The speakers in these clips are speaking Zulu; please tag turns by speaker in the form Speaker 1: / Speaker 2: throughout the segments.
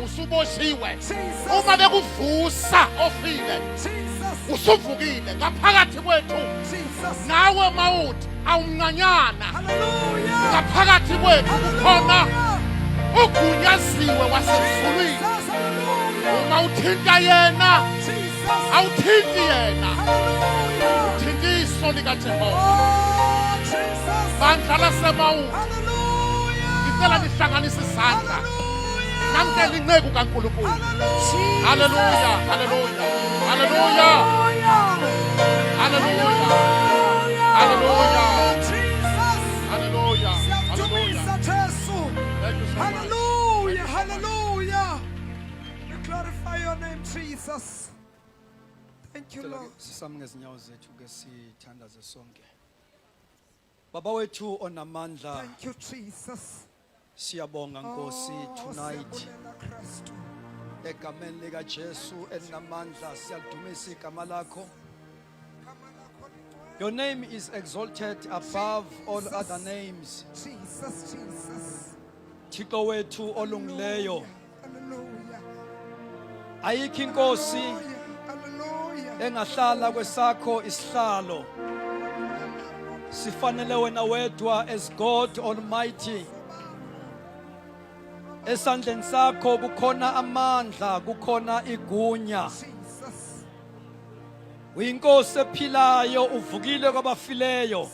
Speaker 1: usuboshiwe. Uma bekuvusa ofile, usuvukile ngaphakathi kwethu. Nawe mawuthi awumncanyana. Ngaphakathi kwethu khona ugunyaziwe wasezulwini. Uma uthinta yena, awuthinti yena. Uthinta iso likaJehova. Bandla lasemawuthi. Ngicela nihlanganise izandla. Namkela inceku kaNkulunkulu. Hallelujah, hallelujah, hallelujah, hallelujah, hallelujah, hallelujah, hallelujah. Thank you so much.
Speaker 2: Hallelujah, hallelujah. We glorify your name, Jesus. Thank you, Lord.
Speaker 3: Sisame ngezinyawo zethu ke sithandaze sonke. Baba wethu onamandla,
Speaker 2: Thank you, Jesus.
Speaker 3: siyabonga Nkosi tonight.
Speaker 2: Siyabonga Kristu.
Speaker 3: Egameni lika Jesu elinamandla siyadumisa igama lakho. Your name is exalted above all other names.
Speaker 2: Jesus, Jesus.
Speaker 3: Thixo wethu olungileyo,
Speaker 2: Hallelujah.
Speaker 3: ayikho inkosi
Speaker 2: Hallelujah.
Speaker 3: engahlala kwesakho isihlalo. Sifanele wena wedwa as God Almighty. Esandleni sakho kukhona amandla, kukhona igunya.
Speaker 2: Jesus.
Speaker 3: Uyinkosi ephilayo, uvukile kwabafileyo.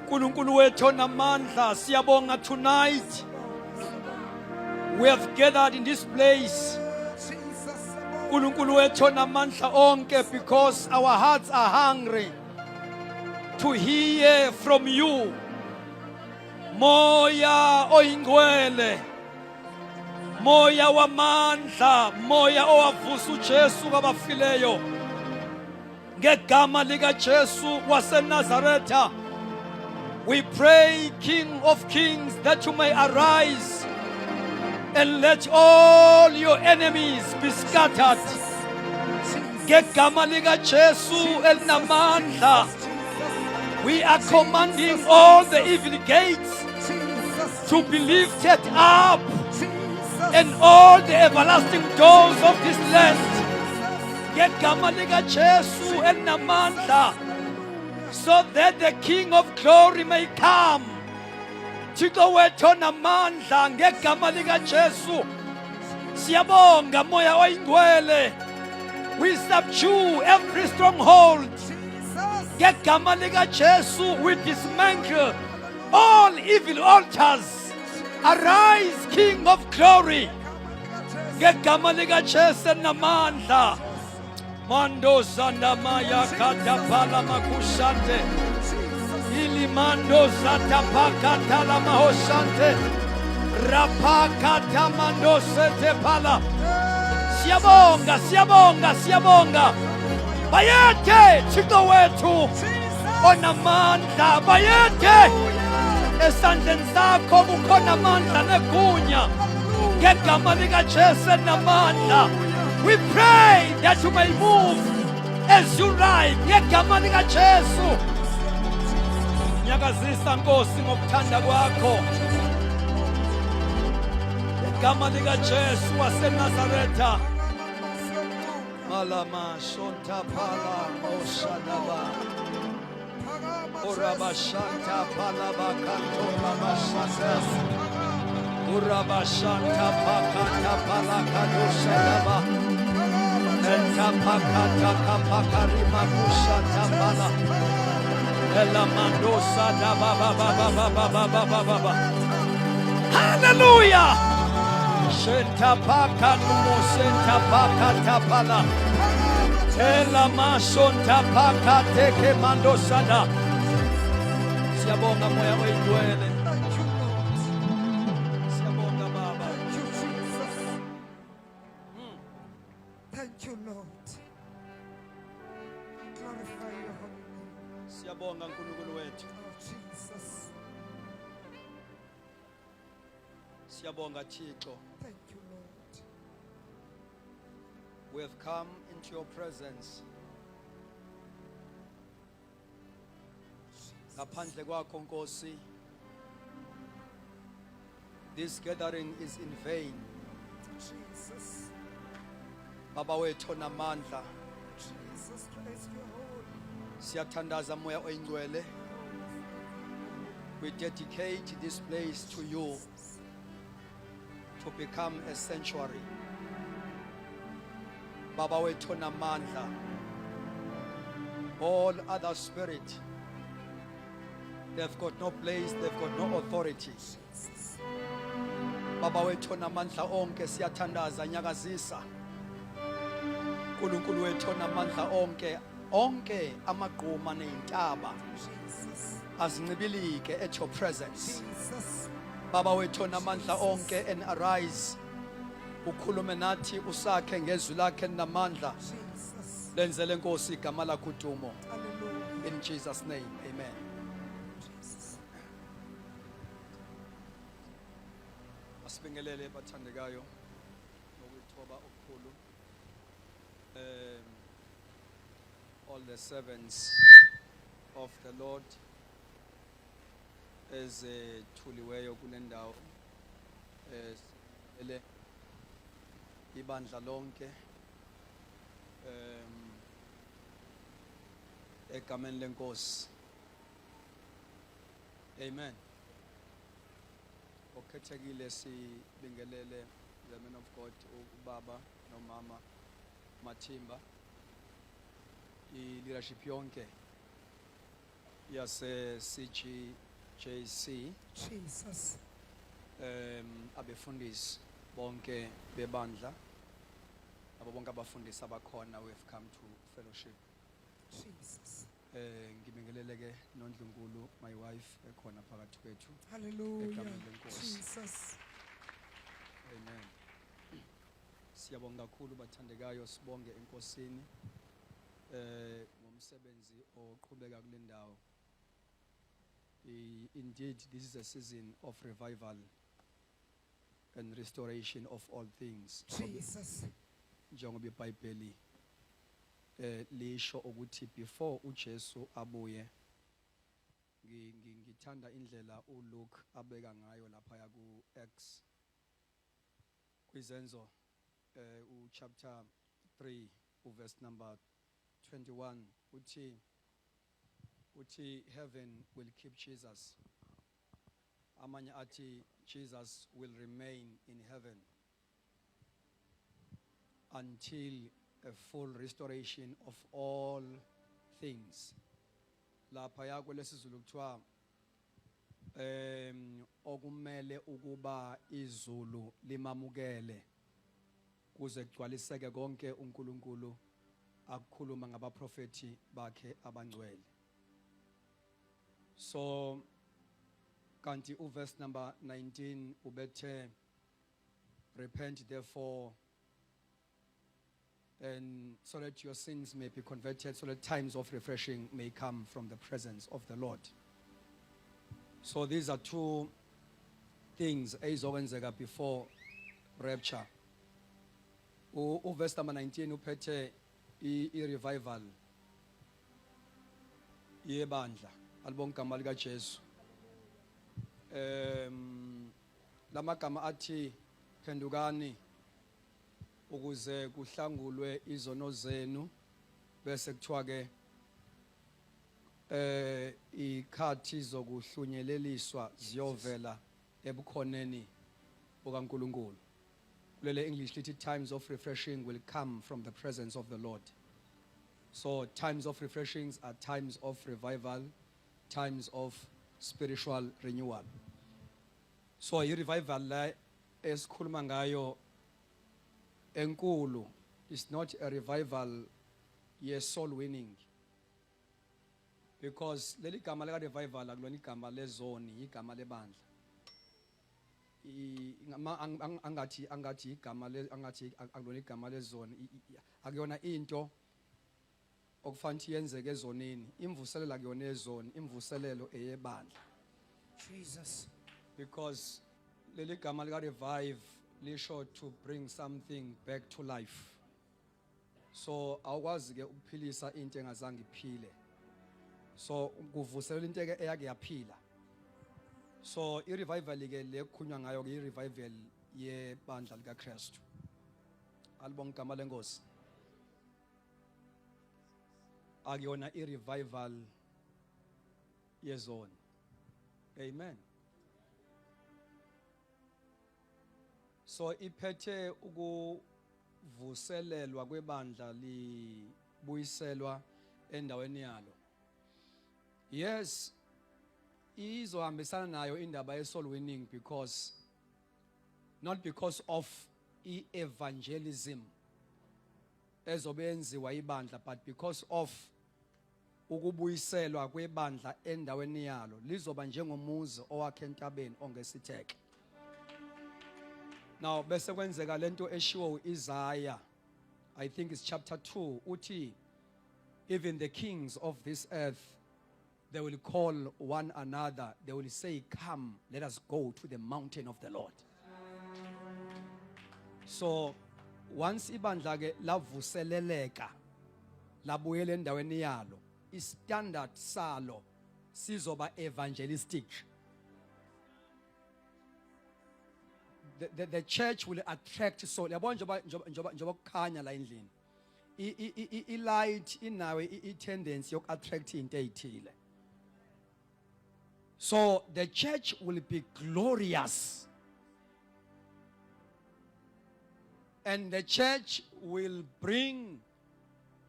Speaker 3: Nkulunkulu wethu onamandla, siyabonga tonight. We have gathered in this place.
Speaker 2: Jesus.
Speaker 3: Nkulunkulu wethu onamandla onke, because our hearts are hungry to hear from you. Moya oyingcwele, moya wamandla, moya owavusa uJesu kwabafileyo. Ngegama lika Jesu waseNazaretha, we pray, King of Kings, that you may arise and let all your enemies be scattered. Ngegama lika Jesu elinamandla, we are commanding all the evil gates to be lifted up and all the everlasting doors of this land. Ngegama lika Jesu elinamandla, so that the King of glory may come. Thixo wethu onamandla, ngegama lika Jesu siyabonga moya oyingcwele. We subdue every stronghold. Ngegama lika Jesu we dismantle all evil altars. Arise, King of glory. Ngegama lika Jesu elinamandla. Mando zanda maya katapala makushante. Ilimando zatapaka la mahoshante. Rapaka mando sete pala. Siyabonga, siyabonga, siyabonga. Bayete Thixo wethu onamandla, bayete esandleni sakho kukhona amandla negunya. Ngegama lika Jesu elinamandla, we pray that you may move as you ride. Ngegama lika Jesu nyakazisa Nkosi ngokuthanda kwakho. Ngegama lika Jesu waseNazaretha. Malama shonta pala oshadaba. Urabashanta pala bakanto rabashanta. Urabashanta pakata pala kadoshadaba. Enta pakata kapakarima kushanta pala. Ela mandosa da ba ba ba ba ba ba ba ba ba ba ba. Hallelujah. Shenta pakanu senta pakata pala. Ela masonta pakate ke mandosada. Siyabonga moya oyingcwele. Siyabonga Baba.
Speaker 2: Thank you, Jesus. Thank you, Lord. Glorify your holy name.
Speaker 3: Siyabonga uNkulunkulu wethu.
Speaker 2: Oh, Jesus.
Speaker 3: Siyabonga Thixo.
Speaker 2: Thank you, Lord.
Speaker 3: We have come into your presence. Ngaphandle kwakho Nkosi, this gathering is in vain.
Speaker 2: Jesus.
Speaker 3: Baba wethu onamandla,
Speaker 2: Jesus Christ, you're holy.
Speaker 3: siyathandaza moya oyingcwele. We dedicate this place to you to become a sanctuary. Baba wethu onamandla, all other spirit, they've got no place, they've got no authority. Baba wethu onamandla onke siyathandaza nyakazisa. Nkulunkulu wethu onamandla onke amagquma neintaba azincibilike at your presence.
Speaker 2: Jesus.
Speaker 3: Baba wethu onamandla onke, and arise ukhulume nathi usakhe ngezwi lakhe namandla.
Speaker 2: Jesus.
Speaker 3: Lenzele Nkosi igama lakho udumo.
Speaker 2: Hallelujah.
Speaker 3: In Jesus name, amen.
Speaker 2: Jesus.
Speaker 3: Asibingelele bathandekayo ngokuthoba okukhulu. All the servants of the Lord ezithuliweyo kule ndawo, ele ibandla lonke egameni lenkosi. Amen. Okhethekile sibingelele the man of God ubaba nomama Mathimba, i-leadership yonke yase CGJC,
Speaker 2: Jesus.
Speaker 3: abefundisi bonke bebandla, abo bonke abafundisi abakhona we have come to fellowship.
Speaker 2: Jesus.
Speaker 3: Ngibingelele ke noNdlunkulu my wife ekhona phakathi kwethu.
Speaker 2: Hallelujah.
Speaker 3: Egameni lenkosi.
Speaker 2: Jesus.
Speaker 3: Amen. Siyabonga kakhulu bathandekayo, sibonge enkosini ngomsebenzi oqhubeka kule ndawo. Indeed, this is a season of revival and restoration of all things.
Speaker 2: Jesus.
Speaker 3: Njengoba iBhayibheli lisho ukuthi before uJesu abuye, ngithanda indlela uLuke abeka ngayo lapha ku Acts kwizenzo chapter 3 verse number 21, uthi heaven will keep Jesus. Amanye athi Jesus will remain in heaven until a full restoration of all things. Lapha yakwelesizulu kuthiwa okumele ukuba izulu limamukele kuze kugcwaliseke konke uNkulunkulu akukhuluma ngabaprofeti bakhe abangcwele. So kanti verse number 19 ubethe, repent therefore, and so that your sins may be converted, so that times of refreshing may come from the presence of the Lord. So these are two things ezizokwenzeka before rapture. Verse number 19 uphethe i-revival yebandla alibonke igama lika Jesu. Lamagama athi phendukani ukuze kuhlangulwe izono zenu, bese kuthiwa ke ikhathi zokuhlunyeleliswa ziyovela ebukhoneni bukaNkulunkulu. Kulele English lithi times of refreshing will come from the presence of the Lord. So times of refreshings are times of revival, times of spiritual renewal. So i-revival la esikhuluma ngayo enkulu is not a revival ye soul winning, because leli gama leka revival akulona igama lezoni, igama lebandla. Angathi igama akulona igama lezoni, akuyona into okufanele yenzeke ezonini. Imvuselelo akuyona ezoni, imvuselelo eyebandla.
Speaker 2: Jesus.
Speaker 3: Because leli gama lika revive lisho to bring something back to life. So awukwazi ke ukuphilisa into engazange iphile. So kuvuselela into eyake yaphila. So i-revival ke le kukhulunywa ngayo ke i-revival yebandla likaKristu. Alibonga igama lenkosi. Akuyona i-revival yezone. Amen. So iphethe ukuvuselelwa kwebandla libuyiselwa endaweni yalo. Yes, izohambisana nayo indaba ye-soul winning not because of evangelism ezobenziwa ibandla, but because of ukubuyiselwa kwebandla endaweni yalo. Lizoba njengomuzi owakhe entabeni ongesitheke. Now bese kwenzeka lento eshiwo Isaiah, I think it's chapter 2, uthi even the kings of this earth, they will call one another, they will say, come, let us go to the mountain of the Lord. So once ibandla ke lavuseleleka labuyela endaweni yalo, istandard salo sizoba evangelistic. The church will attract soul. Yabona njoba kukhanya la endlini. I light inawe I tendency yok attract into ezithile. So the church will be glorious. And the church will bring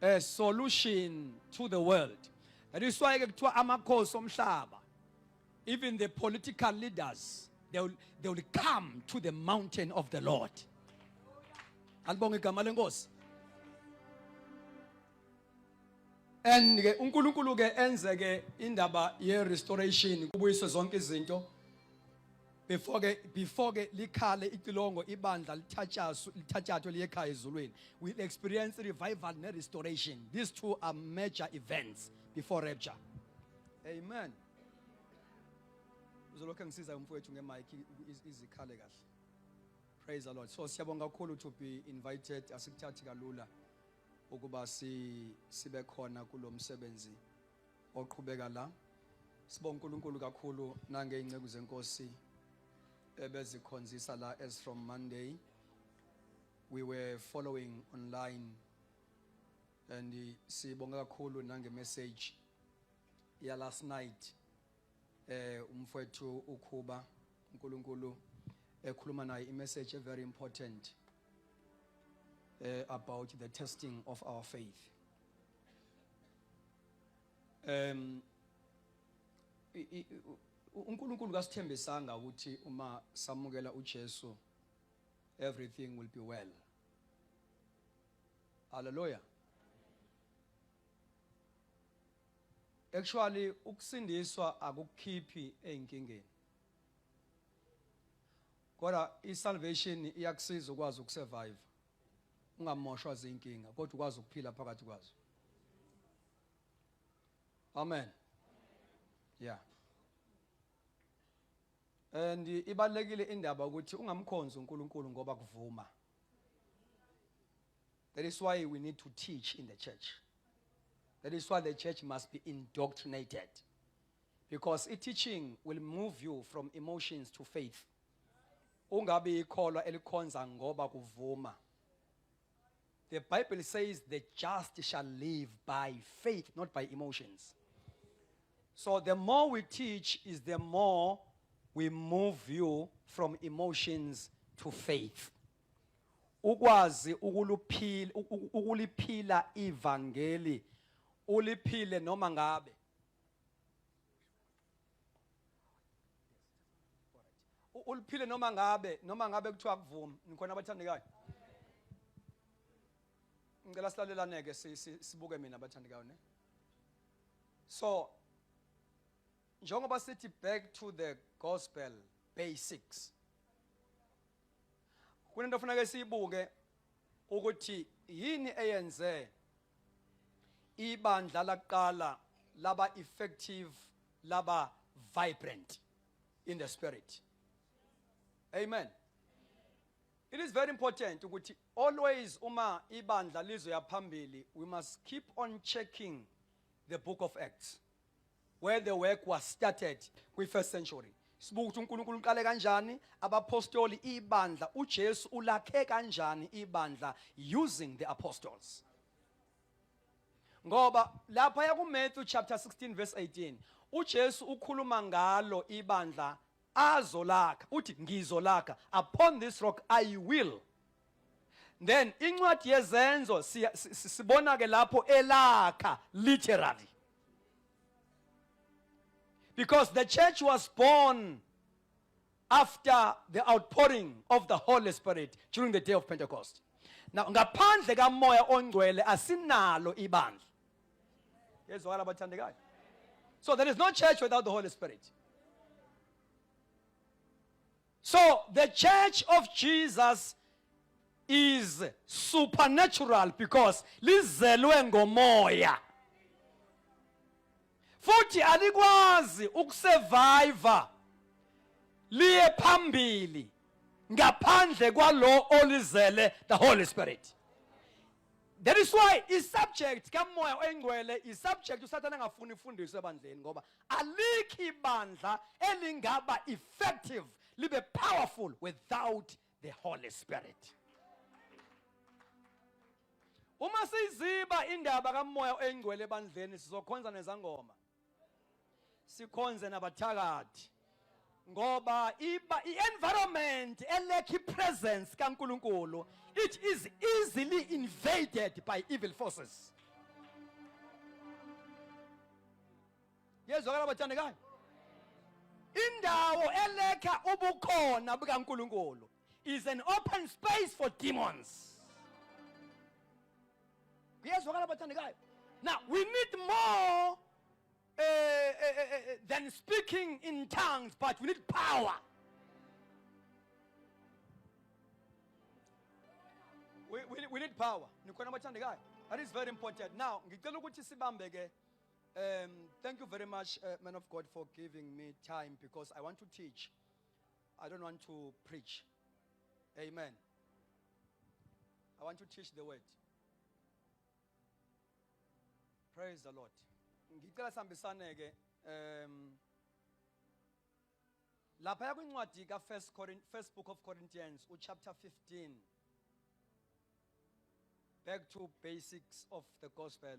Speaker 3: a solution to the world. That is why kuthiwa amakhosi omhlaba, even the political leaders, they will come to the mountain of the Lord. Alibonga igama lenkosi. And uNkulunkulu ke enze ke indaba ye restoration kubuyiswe zonke izinto. Before ke likhale itilongo ibandla lithathathwe liyekhaya ezulwini. We'll experience revival and restoration. These two are major events before rapture. Amen. Uzolokho ngisiza umfowethu ngemic izikhale kahle. Praise the Lord. So siyabonga kakhulu to be invited. Asikuthathi kalula ukuba sibe khona kulomsebenzi oqhubeka la. Sibonga uNkulunkulu kakhulu nange ingceku zenkosi ebezikhonzisa la. As from Monday we were following online, and sibonga kakhulu nange message ya last night. Umfowethu ukhuba uNkulunkulu ekhuluma naye message very important about the testing of our faith. uNkulunkulu kasithembisanga ukuthi uma samukela uJesu everything will be well. Hallelujah. Actually ukusindiswa akukhiphi einkingeni. Kodwa isalvation iyakusiza ukwazi ukusurvive. Ungamoshwa zinkinga kodwa ukwazi ukuphila phakathi kwazo. Amen. Yeah. And ibalekile indaba ukuthi ungamkhonza uNkulunkulu ngoba kuvuma. That is why we need to teach in the church. That is why the church must be indoctrinated. Because teaching will move you from emotions to faith. Ungabi ikholwa elikhonza ngoba kuvuma. The Bible says the just shall live by faith, not by emotions. So the more we teach is the more we move you from emotions to faith. Ukwazi ukuliphila ivangeli, uliphile noma ngabe. Uliphile noma ngabe kuthiwa kuvuma. Nikhona abathandekayo? Ngicela silalelane ke sibuke mina abathandekayo ne. So njengoba sithi back to the gospel basics. Kunento kufanele siyibuke ukuthi yini eyenze ibandla laqala laba effective, laba vibrant in the spirit. Amen. It is very important ukuthi always uma ibandla lizoya phambili, we must keep on checking the book of Acts, where the work was started with first century. sibuka ukuthi uNkulunkulu uqale kanjani abapostoli ibandla uJesu ulakhe kanjani ibandla using the apostles. Ngoba lapha ya kuMatthew chapter 16 verse 18 uJesu ukhuluma ngalo ibandla azolakha uthi ngizolakha upon this rock I will. Then incwadi yezenzo sibona ke lapho elakha literally. Because the church was born after the outpouring of the Holy Spirit during the day of Pentecost. Now, ngaphandle kamoya ongcwele asinalo ibandla. Yezwakala abathandekayo. So there is no church without the Holy Spirit. So the church of Jesus is supernatural because lizelwe ngomoya. Futhi alikwazi ukusurvive liye phambili ngaphandle kwalo olizele the Holy Spirit. That is why is subject kamoya oyingcwele is subject uSathane angafuni ifundiswe ebandleni ngoba alikho ibandla elingaba effective libe powerful without the Holy Spirit. Uma siziba indaba kamoya oyingcwele ebandleni sizokhonza nezangoma. Sikhonze nabathakathi. Ngoba i-environment eleki presence kaNkulunkulu it is easily invaded by evil forces. Yezwakala abathandekayo. Indawo eleka ubukhona bukaNkulunkulu is an open space for demons. Yezwakala abathandekayo. Now we need more than speaking in tongues, but we need power. We need power. That is very important. Now, thank you very much, man of God, for giving me time because I want to teach. I don't want to preach. Amen. I want to teach the word. Praise the Lord. Ngicela sambisane ke lapha kwincwadi ka first book of Corinthians chapter 15 back to basics of the gospel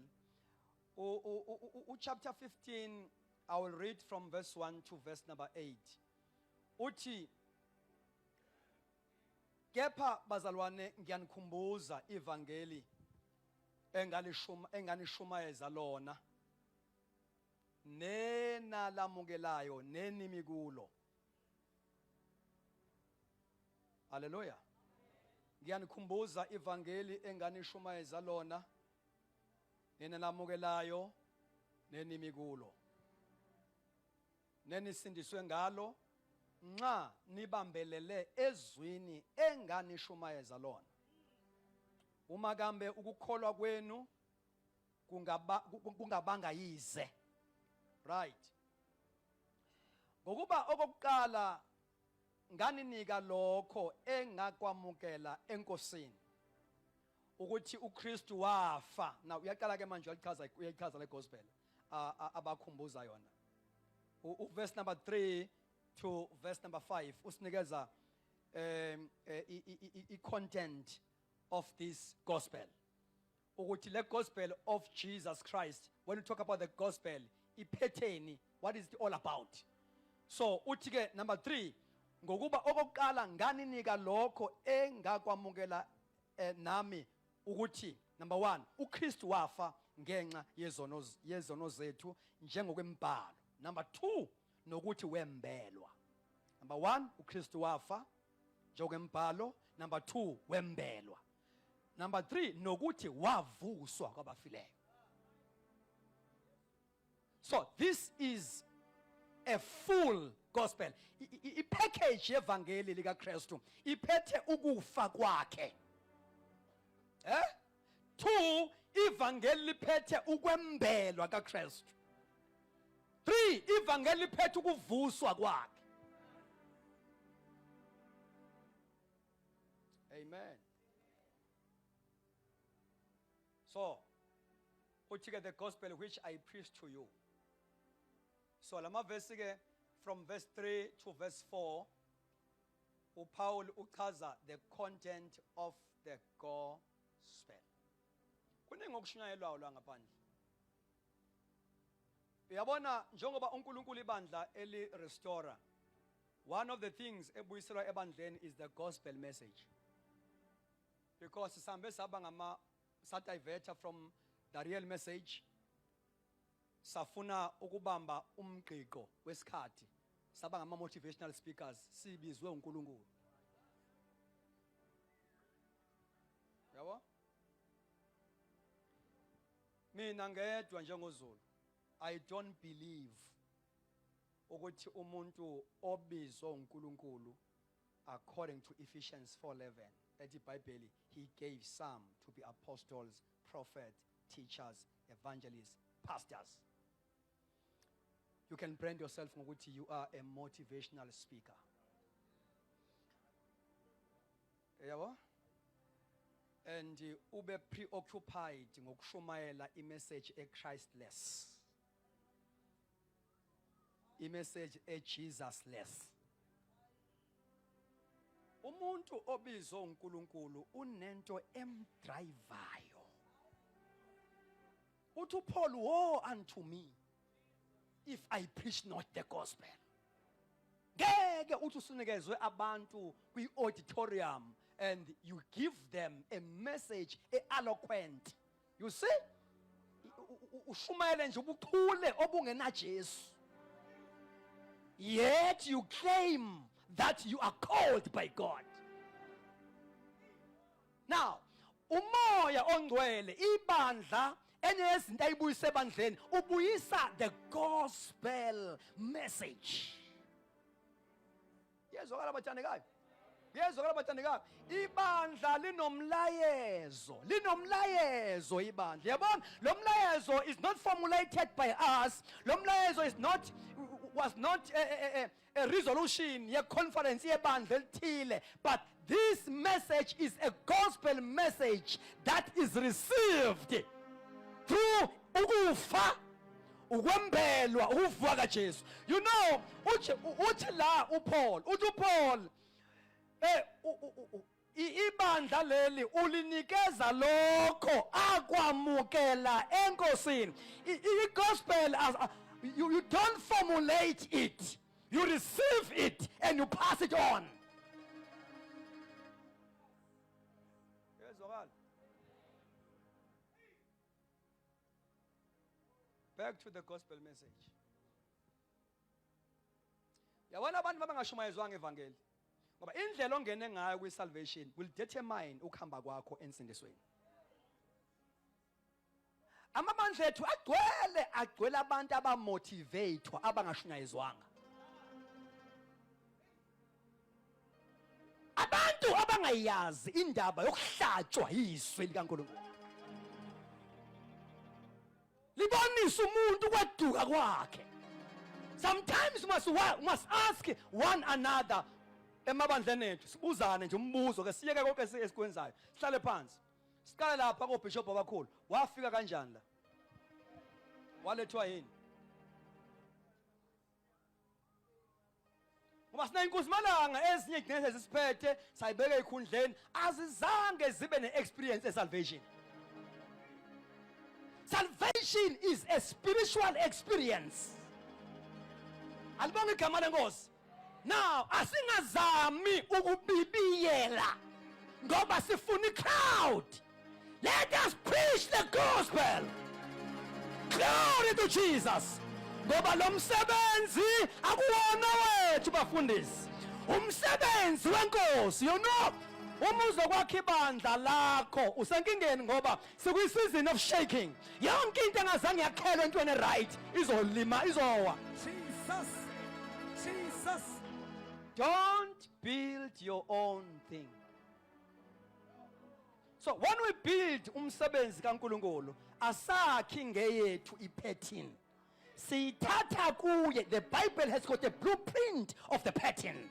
Speaker 3: chapter 15 I will read from verse 1 to verse number 8 uthi kepha bazalwane ngiyanikhumbuza ivangeli enganishumayeza lona nena lamukelayo nenimi kulo. Hallelujah. Ngiyanikhumbuza ivangeli enganishumayeza lona nena lamukelayo nenimi kulo. Nenisindiswe ngalo nxa nibambelele ezwini enganishumayeza lona. Uma kambe ukukholwa kwenu kungabanga yize. Right. Ngokuba okokuqala nganinika lokho engakwamukela enkosini ukuthi uKristu wafa. Now uyaqala ke manje uyayichaza le gospel abakhumbuza yona. Verse number 3 to verse number 5 usinikeza i-content of this gospel. Ukuthi le gospel of Jesus Christ, when we talk about the gospel, ipetheni, what is it all about? So uthi ke number 3 ngokuba okokuqala nganinika lokho engakwamukela nami ukuthi number 1 uKristu wafa ngenxa yezono zethu njengokwembhalo. Number 2 nokuthi wembelwa. Number 1 uKristu wafa njengokwembhalo. Number 2 wembelwa. Number 3 nokuthi wavuswa kwabafileyo. So this is a full gospel. I-package yevangeli lika Kristu iphethe ukufa kwakhe. 2 ivangeli liphethe ukwembelwa kaKristu. 3 ivangeli liphethe ukuvuswa kwakhe. Amen. So, uthi ke the gospel which I preach to you. So lama verse ke from verse 3 to verse 4, uPaul uchaza the content of the gospel. Kuningi okushunyayelwayo la ngaphandle. Uyabona njengoba uNkulunkulu ibandla eli restore, one of the things ebuyiselwa ebandleni is the gospel message. Because sambe saba ngama sativerta from the real message, safuna ukubamba umgqiqo wesikhathi, saba ngama motivational speakers, sibizwe uNkulunkulu. Yabo? Mina ngedwa njengoZulu, I don't believe ukuthi umuntu obizwe uNkulunkulu according to Ephesians 4:11 ethi iBhayibheli he gave some to be apostles, prophets, teachers, evangelists, pastors. You can brand yourself ngokuthi you are a motivational speaker. Yabo? And ube preoccupied ngokushumayela imessage eChristless. Imessage eJesusless. Umuntu obizwe uNkulunkulu unento emdrivayo. Uthi Paul, woe unto me if I preach not the gospel. Ngeke uthi usinikezwe abantu kwi-auditorium and you give them a message eloquent. You see? Ushumayele nje ubuchule obungena Jesu. Yet you claim that you are called by God. Now, umoya ongcwele ibandla enezinto ayibuyisa ebandleni ubuyisa the gospel message. Yezwakala bathandekayo. Yezwakala bathandekayo. Ibandla linomlayezo ibandla. Yabona, lo mlayezo is not formulated by us. Lo mlayezo was not a resolution, a conference, ebandla elithile, but this message is a gospel message that is received through ukufa, ukwembelwa, ukuvuka kaJesu. You know, uthi la uPaul, ibandla leli ulinikeza lokho akwamukela enkosini. I-gospel as you don't formulate it, you receive it and you pass it on. Back to the gospel message. Yabona abantu abangashumayezwanga evangeli ngoba indlela ongene ngayo kwi-salvation will determine ukuhamba kwakho ensindisweni. Amabandla ethu agcwele abantu abamotivatwa abangashunyayezwanga. Abantu abangayazi indaba yokuhlatshwa yizwi likaNkulunkulu. Libonisa umuntu kwaduka kwakhe. Sometimes we must ask one another. Emabandleni ethu sibuzane nje umbuzo ke siyeke konke esikwenzayo. Sihlale phansi. Siqale lapha koBishop abakhulu. Wafika kanjani la? Walethwa yini? Ngoba sina inkosi malanga ezinye igcine sesiphethe sayibeka ekhundleni azizange zibe neexperience esalvation. Salvation is a spiritual experience. Alibonga igama lenkosi. Now, asingazami ukubibiyela ngoba sifuna crowd. Let us preach the gospel. Glory to Jesus. Ngoba lo msebenzi akuwona wethu bafundisi. Umsebenzi wenkosi, you know. Uma uzokwakha ibandla lakho usenkingeni ngoba sekuyi-season of shaking. Yonke into engazange yakhelwa entweni right izolima izowa. Jesus. Don't build your own thing. So when we build umsebenzi kaNkulunkulu asakhi ngeyethu ipattern. Siyithatha kuye. The Bible has got a blueprint of the pattern.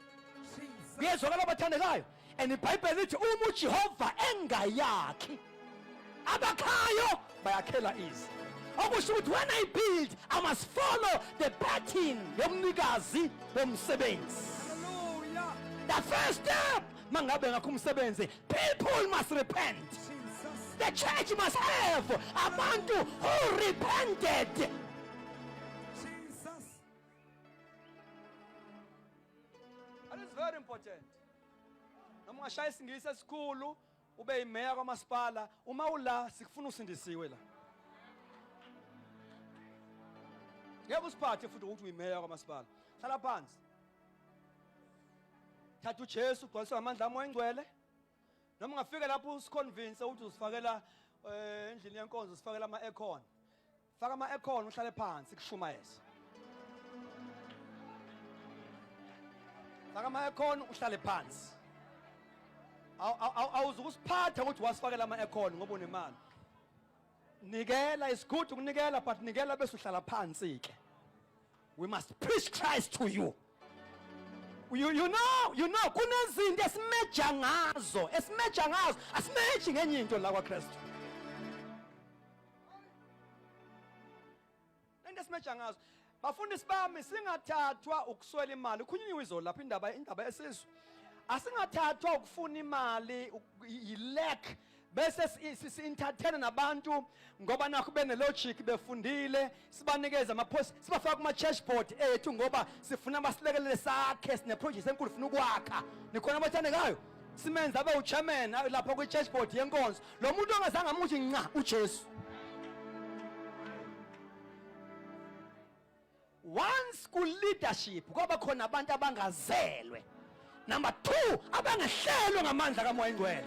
Speaker 3: Yezwakala abathandekayo. And iBhayibheli lithi uma uJehova engayakhi abakhayo bayakhela izwi. okusho ukuthi when I build I must follow the pattern yomnikazi womsebenzi.
Speaker 2: Hallelujah.
Speaker 3: The first step mangabe ngakho umsebenzi, people must repent.
Speaker 2: Jesus.
Speaker 3: The church must have abantu who repented.
Speaker 2: Jesus.
Speaker 3: That is very important. Noma ungashaya isingisi esikhulu ube imeya kwamasipala, uma ula sikufuna usindisiwe la. Ngeke usiphathe futhi ukuthi uyimeya kwamasipala. Hlala phansi. Thatha uJesu ugcwaliswe ngamandla amoya engcwele. Noma ungafika lapho usiconvince ukuthi usifakela endlini yenkonzo usifakela ama-aircon. Faka ama-aircon uhlale phansi kushumayeza. Faka ama-aircon uhlale phansi. Awuzukusiphatha ukuthi wasifakela ama-aircon ngoba unemali. Nikela is good ukunikela, but nikela bese uhlala phansi ke. We must preach Christ to you. You know kunezinto esimeja ngazo asimeji ngenye into la kwaKristu. Lento esimeja ngazo bafundisi bami singathathwa ukuswela imali. Ukhunyiwe izolo lapha indaba esizwe. Asingathathwa ukufuna imali yi-lack bese si-entertain nabantu ngoba nakho bene-logic befundile, sibanikeze ama-post, sibafaka kuma-church board ethu ngoba sifuna basilekelele sakhe sine-project enkulu funa ukwakha. Nikhona abathandekayo simenze abe uchairman lapho kwi-church board yenkonzo. Lo muntu ongazange amuthi nca uJesu. Once ku-leadership kwaba khona abantu abangazelwe. Number 2, abangehlelwe ngamandla kamoya engcwele.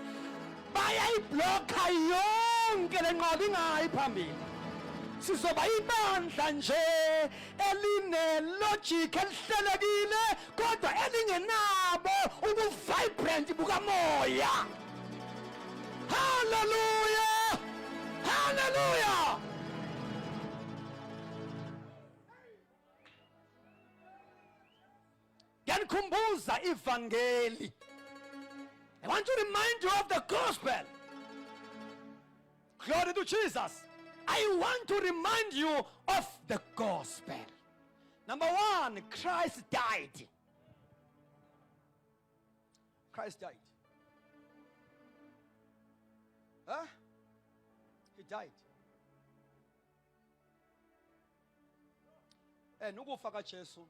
Speaker 3: Bayayibhlokha yonke le nqobo ingayi phambili. Sizoba ibandla nje eline-logic elihlelekile kodwa elingenabo ubu-vibrant bukamoya. Hallelujah! Hallelujah! Yanikhumbuza ivangeli. I want to remind you of the gospel. Glory to Jesus. I want to remind you of the gospel. Number 1, Christ died. Christ died. Huh? He died. And ukufa kaJesu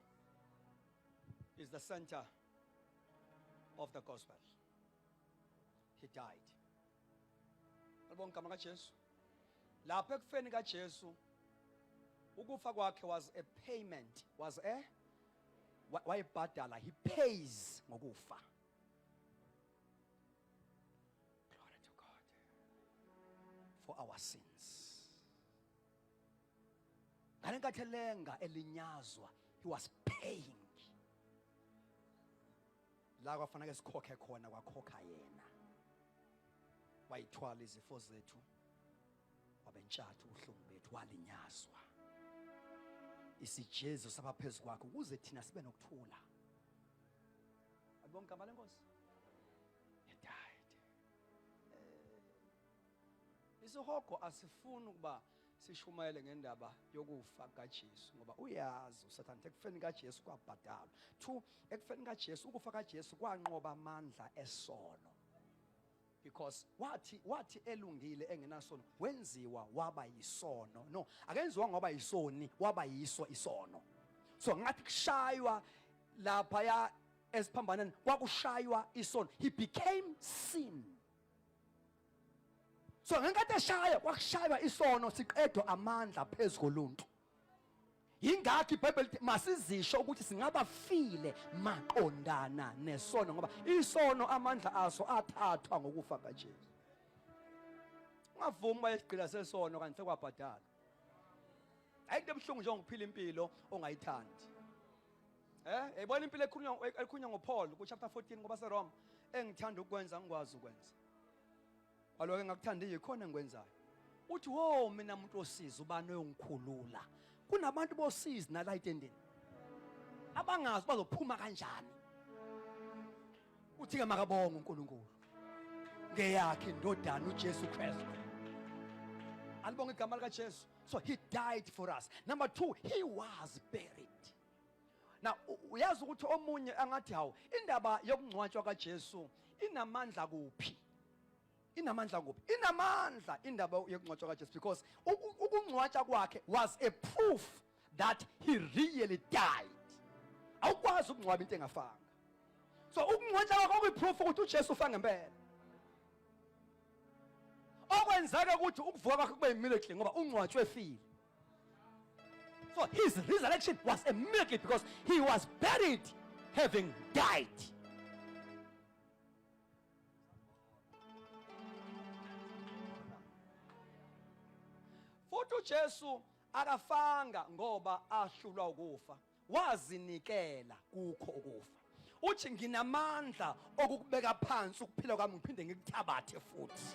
Speaker 3: is the center of the gospel. He died. Alibonga igama kaJesu. Lapha ekufeni kaJesu ukufa kwakhe was a payment, was a wayebhadala. He pays ngokufa. Glory to God. For our sins. Ngalenkathi elenga elinyazwa, he was paying. La kwafanele sikhokhe khona kwakhokha yena. Wayithwala izifo zethu, wabentshatha ubuhlungu bethu, walinyazwa. Isijezo sabaphezu kwakhe ukuze thina sibe nokuthula. Alibonga igama lenkosi. He died. Isihogo asifuni ukuba sishumayele ngendaba yokufa kaJesu ngoba uyazi uSathane ekufeni kaJesu kwabhadalwa. 2, ekufeni kaJesu ukufa kaJesu kwanqoba amandla esono. Because wathi elungile engenasono wenziwa waba yisono. No, akenziwa ngoba yisoni, waba yiso isono. So ngathi kushaywa lapha ya esiphambaneni kwakushaywa isono. He became sin. So ngenkathi eshaya kwakushaywa isono siqedwa amandla phezu koluntu. Yingakho iBhayibheli lithi masizisho ukuthi singabafile maqondana nesono ngoba isono amandla aso athathwa ngokufa kaJesu. Ungavumi bayesigqila sesono kanti sekwabhadala. Ayikho ebuhlungu nje ngokuphila impilo ongayithandi. Yayibona impilo ekhunywa ngoPaul ku chapter 14 ngoba seRoma, engithanda ukwenza ngikwazi ukwenza. Kwaloke ngakuthanda yikhona engikwenzayo. Uthi wo mina umuntu osiza ubani oyongikhulula. Kunabantu bosiza nala etendeni. Abangazi bazophuma kanjani. Uthi ke makabonga uNkulunkulu. Ngeyakhe indodana uJesu Kristu. Alibonga igama likaJesu. So he died for us. Number 2, he was buried. Now uyazi ukuthi omunye angathi hawo indaba yokungcwatshwa kaJesu inamandla kuphi? Inamandla kuphi? Inamandla indaba yokungcwatshwa kaJesu because ukungcwatshwa kwakhe was a proof that he really died. Awukwazi ukungcwaba into engafanga. So ukungcwatshwa kwakhe kuyiproof ukuthi uJesu ufa ngempela. Okwenzeka ukuthi ukuvuka kwakhe kube miracle ngoba ungcwatshwe efile. So his resurrection was a miracle because he was buried having died. Futhi uJesu akafanga ngoba ahlulwa ukufa, wazinikela kukho ukufa. Uthi nginamandla okukubeka phansi ukuphila kwami ngiphinde ngikuthabathe futhi.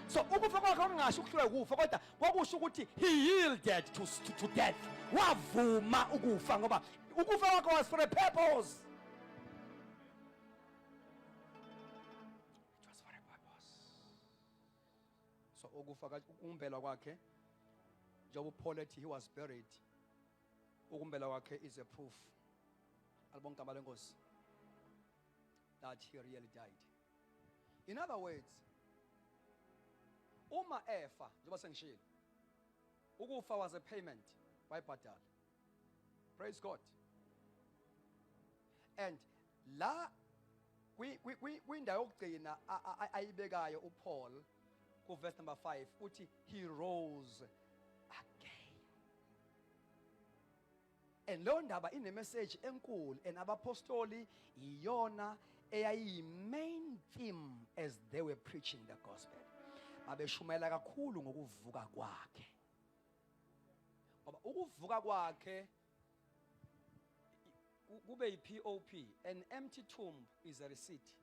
Speaker 3: So ukufa kwakhe kungasho ukuhlulwa ukufa kodwa kwakusho ukuthi he yielded to death. Wavuma ukufa ngoba ukufa kwakhe was for a purpose. It was for a purpose. So ukufa ukumbelwa kwakhe njengoba Paul ethi he was buried. Ukumbelwa kwakhe is a proof. Alibonke igama lenkosi that he really died. In other words, uma efa njengoba sengishilo ukufa was a payment wayibhadala. Praise God. And la kwindawo yokugcina ayibekayo uPaul ku verse number 5 uthi he rose again. And lo ndaba ine message enkulu and abapostoli iyona eyayi main theme as they were preaching the gospel. Babeshumela kakhulu ngokuvuka kwakhe. Ngoba ukuvuka kwakhe kube yiPOP, an empty tomb is a receipt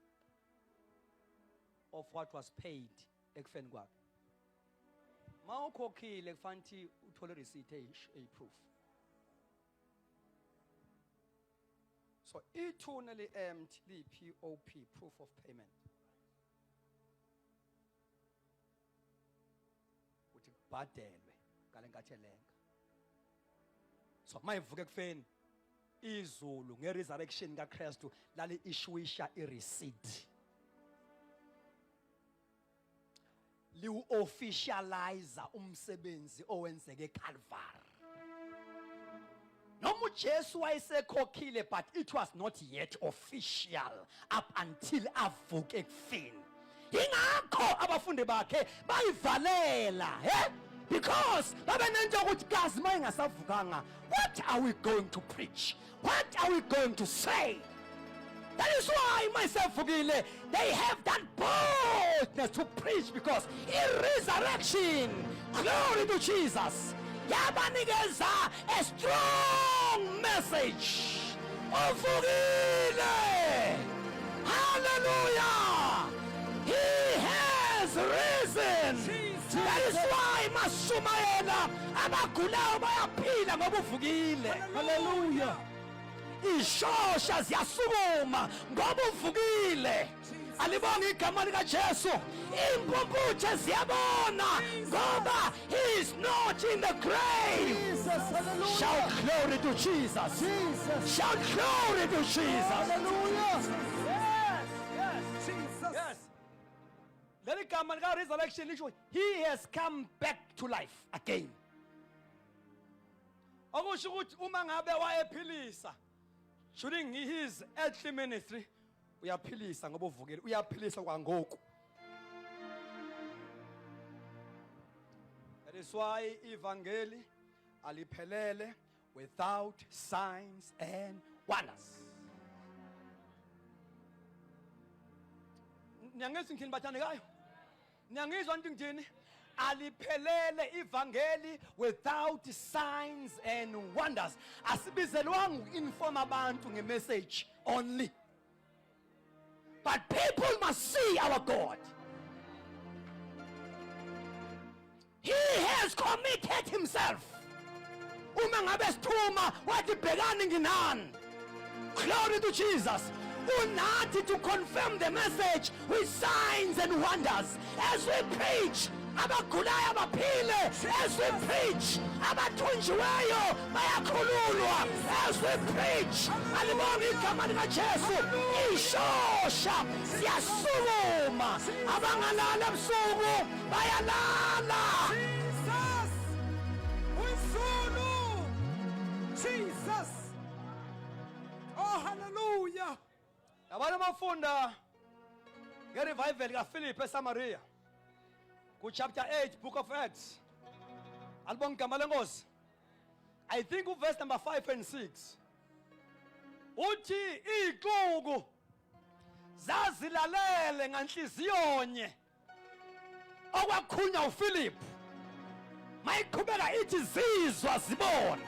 Speaker 3: of what was paid ekufeni kwakhe. Mawukhokhile kufanele uthole receipt a proof. So eternally empty POP, proof of payment. Uthi kubhadelwe ngale nkathi elenga. So mayivuke kufeni izulu ngeresurrection kaKristu lali ishuisha ireceipt. Liu officialize umsebenzi owenzeke eCalvary. Noma uJesu wayesekhokhile but it was not yet official up until avuke kufeni. Ingakho abafundi bakhe bayivalela, because babenento ukuthi kazi mayingasavukanga, what are we going to preach? What are we going to say? That is why mayisevukile they have that boldness to preach because in resurrection, glory to Jesus, yabanikeza a strong message. Uvukile, hallelujah, he has risen. That is why mashumayela abagulayo bayaphila ngoba uvukile. Hallelujah. Ishosha ziyasukuma ngoba uvukile. Alibonga igama lika Jesu. Impumputhe ziyabona ngoba he is not in the grave. Shout glory to Jesus. Shout glory to Jesus. Hallelujah. Yes. Jesus. Yes. Let it come and God resurrection literally. He has come back to life again. Okusho ukuthi uma ngabe wayephilisa during his earthly ministry uyaphilisa ngoba uvukile, uyaphilisa kwangoku. That is why ivangeli aliphelele without signs and wonders. Niyangizwa ngini bathandekayo? Niyangizwa into ngini? Aliphelele ivangeli without signs and wonders. Asibizelwanga uinform abantu ngemessage only. But people must see our God. He has committed himself. Uma ngabe sithuma wathi bhekani nginani. Glory to Jesus. Unathi to confirm the message with signs and wonders as we preach abagulayo baphile as we preach, abathunjiweyo bayakhululwa as we preach. Alibonga igama likaJesu, ishosha siyasukuma, abangalala ebusuku bayalala.
Speaker 2: Jesus. Uzulu. Jesus. Oh, hallelujah.
Speaker 3: Abantu bafunda ngerevival kaPhilip eSamaria ku chapter 8 book of Acts. Alibonga igama lenkosi. I think verse number 5 and 6. Uthi ixuku zazilalele nganhliziyonye okwakhunya uPhilip. Mayiqhubeka ithi zizwa zibona.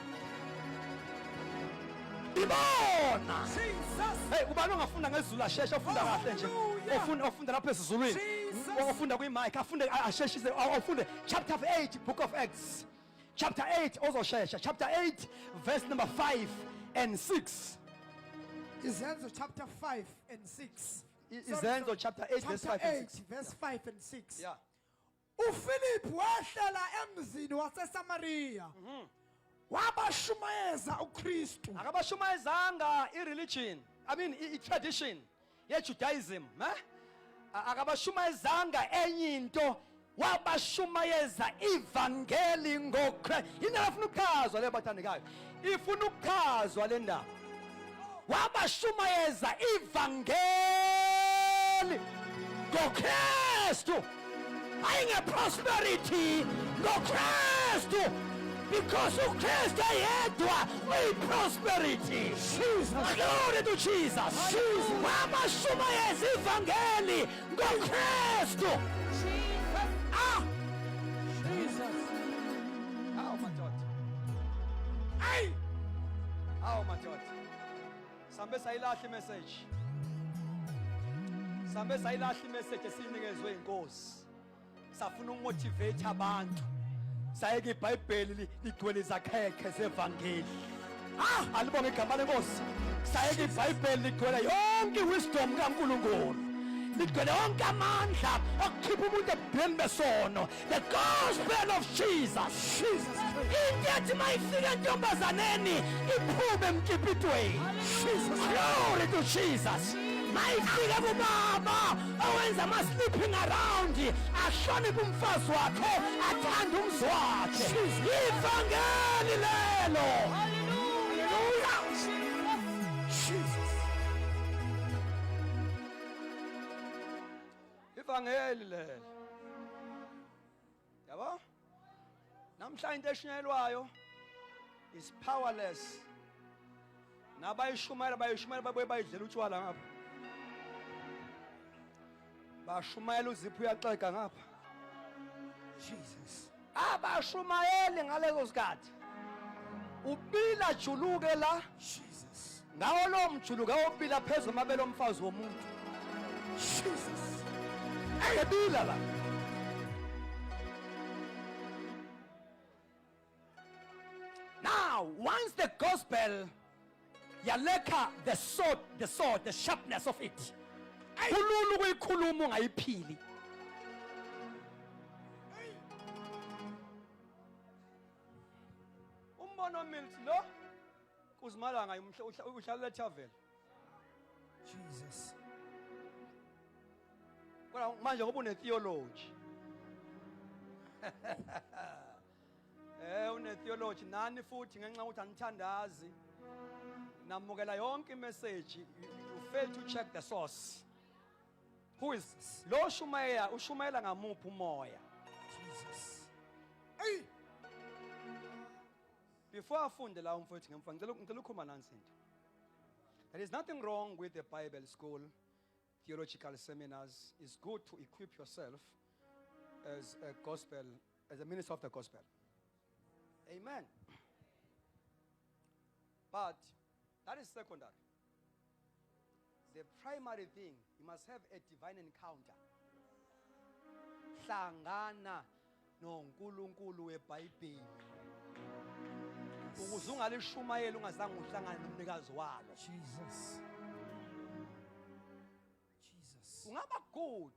Speaker 3: Ibona.
Speaker 2: Jesus.
Speaker 3: Hey, ubani ongafunda ngezulu asheshe ufunda kahle nje. Ofunda lapha esizulwini. Ofunda kwi-mic, asheshise afunde chapter 8 book of Acts. Chapter 8 ozoshesha. Chapter 8 verse number 5 and 6.
Speaker 2: Izenzo chapter 5 and 6.
Speaker 3: Izenzo chapter 8 verse 5 and 6.
Speaker 2: Verse 5 and 6.
Speaker 3: Yeah.
Speaker 2: uPhilip wahlala emzini waseSamaria. Wabashumayeza uKristu.
Speaker 3: Akabashumayezanga i-religion, I mean i-tradition ye-Judaism, akabashumayezanga enye into, wabashumayeza ivangeli ngoKristu. Yini afuna ukuchazwa le bathandekayo? Ifuna ukuchazwa le ndaba. Wabashumayeza ivangeli ngoKristu. Ayinge prosperity ngoKristu. Because uKristu yedwa uyi-prosperity. Glory to Jesus. Wabashumayeza ivangeli ngoKristu.
Speaker 2: Jesus.
Speaker 3: Awu madoda.
Speaker 2: Ay!
Speaker 3: Awu madoda. Sambe sayilahla imessage. Sambe sayilahla imessage esinikezwe inkosi. Safuna ukumotivate abantu. Sayeke iBhayibheli ligcwele izakhekhe zevangeli. Alibonge igama lenkosi. Sayeke iBhayibheli ligcwele yonke iwisdom kaNkulunkulu. Ligcwele yonke amandla okukhipha umuntu ebheni besono. The gospel of Jesus. Into ethi mayifika entombazaneni iphume emkipitweni. Glory to Jesus. Mayifika kubaba owenza ama-sleeping around, ahloniphe umfazi wakhe, athande umzi wakhe. Ivangeli lelo. Hallelujah. Jesus. Ivangeli lelo. Yabo? Namhla into eshunyelwayo is powerless. Nabayishumayela babuye bayidlela utshwala ngapha. Bashumayela uzipho uyaxega ngapha.
Speaker 2: Jesus.
Speaker 3: Abashumayeli ngalezo sikhathi ubila juluke la.
Speaker 2: Jesus.
Speaker 3: Ngawo lo mjuluka obila phezulu amabele omfazi womuntu.
Speaker 2: Jesus.
Speaker 3: Ayebila la. Now, once the gospel yaleka the sword, the sharpness of it. Kululu kuyikhuluma ungayiphili. Umbono wami lo kuzimalanga uhlala eThavela.
Speaker 2: Jesus.
Speaker 3: Kodwa manje ngoba une theology. Une theology nani futhi ngenxa ukuthi anithandazi. Namukela yonke imessage, you fail to check the source. Who is this? Lo ushumayela ngamuphi umoya?
Speaker 2: Jesus. Hey!
Speaker 3: Before afunde la umfowethu ngemfa ngicela ukukhuluma nansi into. There is nothing wrong with the Bible school, theological seminars. It's good to equip yourself as a minister of the gospel. Amen. But that is secondary. The primary thing, you must have a divine encounter. Hlangana noNkulunkulu weBhayibheli. Ukuze ungalishumayela ungazange uhlangane nomnikazi walo.
Speaker 2: Jesus. Jesus.
Speaker 3: Ungaba good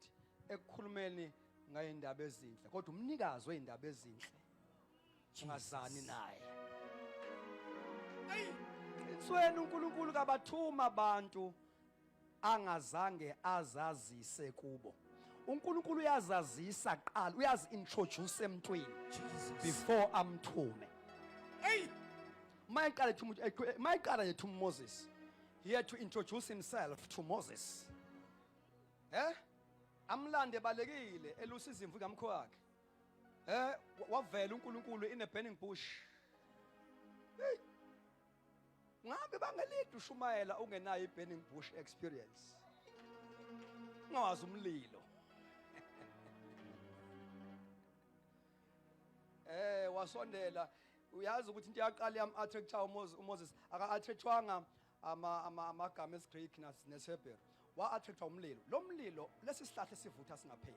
Speaker 3: ekukhulumeni ngayindaba ezinhle kodwa umnikazi weindaba ezinhle ungazani naye. Insweni uNkulunkulu kabathuma abantu angazange azazise kubo. uNkulunkulu uyazazisa qala, uyazi-introduce emntwini before amthume. Mayiqala nje to Moses, he had to introduce himself to Moses. Amlande balekile elusa izimvu ngamkho wakhe. Wavela uNkulunkulu in a burning bush. Ngabe bangelide ushumayela ungenayo i-burning bush experience. Ngawazi umlilo. Wasondela uyazi ukuthi into yaqala yam-attracta uMoses aka-attractwanga amagama esiGreek neSebheru, wa-attractwa umlilo. Lo mlilo lesi sihlahla sivutha singapheli.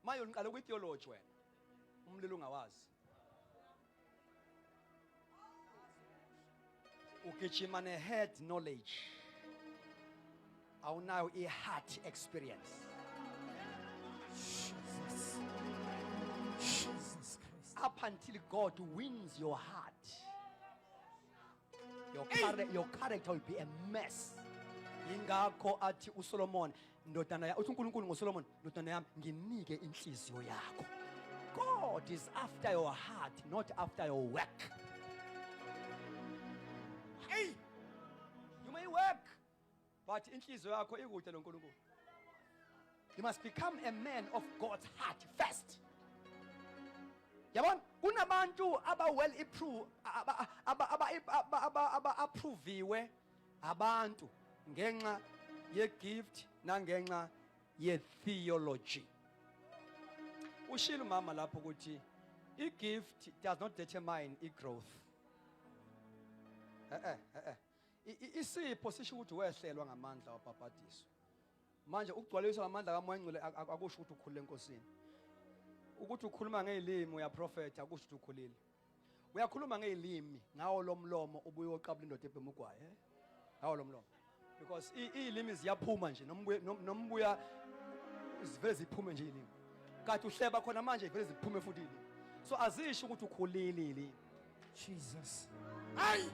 Speaker 3: Maye uliqala kwi-theology wena umlilo ungawazi, ugijima ne-head knowledge, awunayo i-heart experience.
Speaker 2: Jesus Christ.
Speaker 3: Up until God wins your heart, your character will be a mess. Ingakho athi uSolomon, ndodana ya uthi uNkulunkulu ngoSolomon, ndodana yami nginike inhliziyo yakho. God is after your heart, not after your work. You may work, but inhliziyo yakho ikude noNkulunkulu. You must become a man of God's heart first. Yabona kunabantu aba well approviwe abantu ngenxa ye gift nangenxa ye theology. Ushilo mama lapho ukuthi I gift does not determine I growth. Isipho sisho ukuthi wehlelwa ngamandla wabhabhadiso. Manje ukugcwaliswa ngamandla kaMoya Ngcwele akusho ukuthi ukhulile enkosini. Ukuthi ukhuluma ngezilimi uya prophet akusho ukuthi ukhulile. Uyakhuluma ngezilimi ngawo lo mlomo ubuye oqabula indoda ebhemugwaye, ngawo lo mlomo. Because izilimi ziyaphuma nje nombuya zivele ziphume nje izilimi. Kanti uhleba khona manje vele ziphume futhi izilimi. So azisho ukuthi ukhulile izilimi.
Speaker 2: Jesus.
Speaker 1: Hey!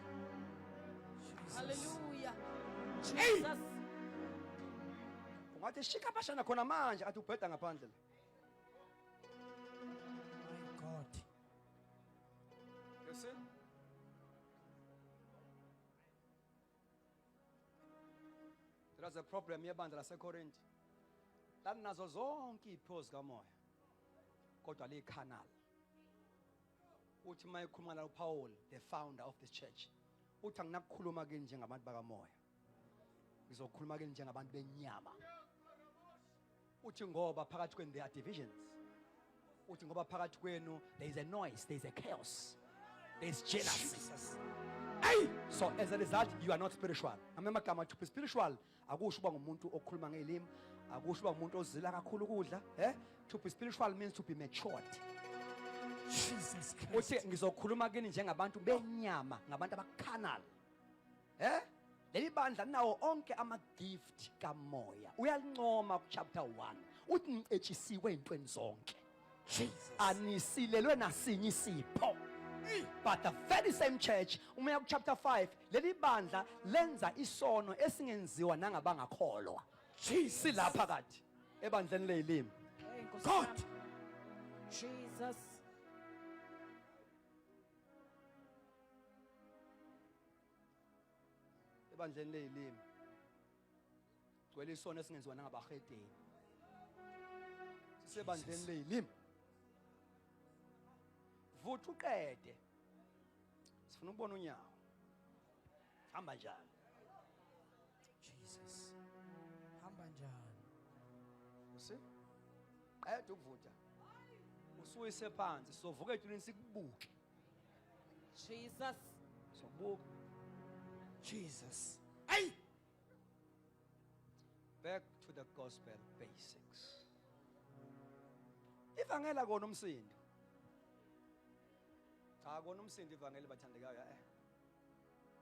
Speaker 4: Hallelujah. Jesus.
Speaker 3: Ungathi shika bashana khona manje athi ubheda ngaphandle.
Speaker 2: My God.
Speaker 3: You see? There was a problem yebandla laseKorinthi. Lalinazo zonke izipho kaMoya. Kodwa liyicanal. Uthi mayikhuluma la uPaul, the founder of this church. Uthi anginakukhuluma kini njengabantu bakaMoya. Ngizokhuluma kini njengabantu benyama. Uthi ngoba phakathi kwenu there are divisions. Uthi ngoba phakathi kwenu there is a noise, there is a chaos. There is jealousy. Hey! So as a result you are not spiritual. Amagama to be spiritual akusho uba ngumuntu okhuluma ngezilimi, akusho uba ngumuntu ozila kakhulu ukudla, To be spiritual means to be matured.
Speaker 2: Jesus Christ.
Speaker 3: Uthi ngizokhuluma kini njengabantu benyama, ngabantu abakhanal. Leli bandla nawo onke ama gift kaMoya. Uyalincoma ku chapter 1. Uthi ngicetshisiwe intweni zonke.
Speaker 2: Jesus.
Speaker 3: Anisilelwe nasinye isipho. But the very same church, umoya ku chapter 5, leli bandla lenza isono esingenziwa nangabangakholwa. Silapha phakathi ebandleni lezilimi.
Speaker 4: God. Jesus.
Speaker 3: Ebandleni lezilimi. Gcwele isono esingenziwa nangabahedeni. Sisebandleni lezilimi. Vutha uqede. Sifuna ukubona unyawo. Hamba njani?
Speaker 2: Jesus. Hamba njani?
Speaker 3: Usi? Qede ukuvutha. Usuyise phansi, sovuka etulini sikubuke.
Speaker 4: Jesus.
Speaker 3: Sokubuka.
Speaker 2: Jesus.
Speaker 1: Hey!
Speaker 3: Back to the gospel basics. Ivangela kona umsindo. Cha kona umsindo ivangeli bathandekayo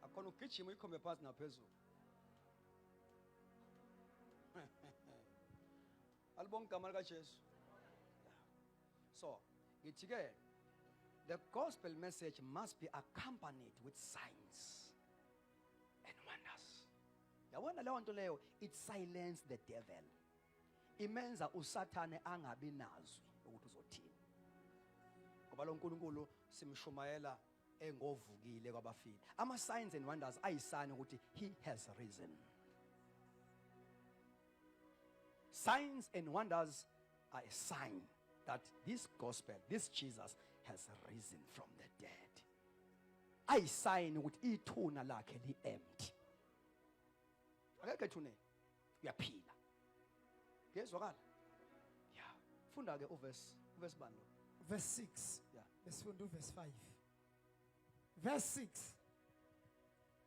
Speaker 3: akhona ugijima uyikhombe phansi naphezulu. Alibonga igama lika Jesu. So, ngithi ke the gospel message must be accompanied with signs and wonders. Yabona leyo nto leyo, it silence the devil. Imenza usathane angabi nazwi ukuthi uzothini. Ngoba lo nkulunkulu simshumayela engovukile kwabafile. Ama signs and wonders ayisana ukuthi he has risen. Signs and wonders are a sign that this gospel, this Jesus has risen from the dead. Ayisayini ukuthi ithuna lakhe li empty. Akekho ethune. Uyaphila. Ngezwakala? Yeah. Funda ke uverse bani lo?
Speaker 2: Verse 6.
Speaker 3: Yeah.
Speaker 2: Let's do verse 5. Verse 6.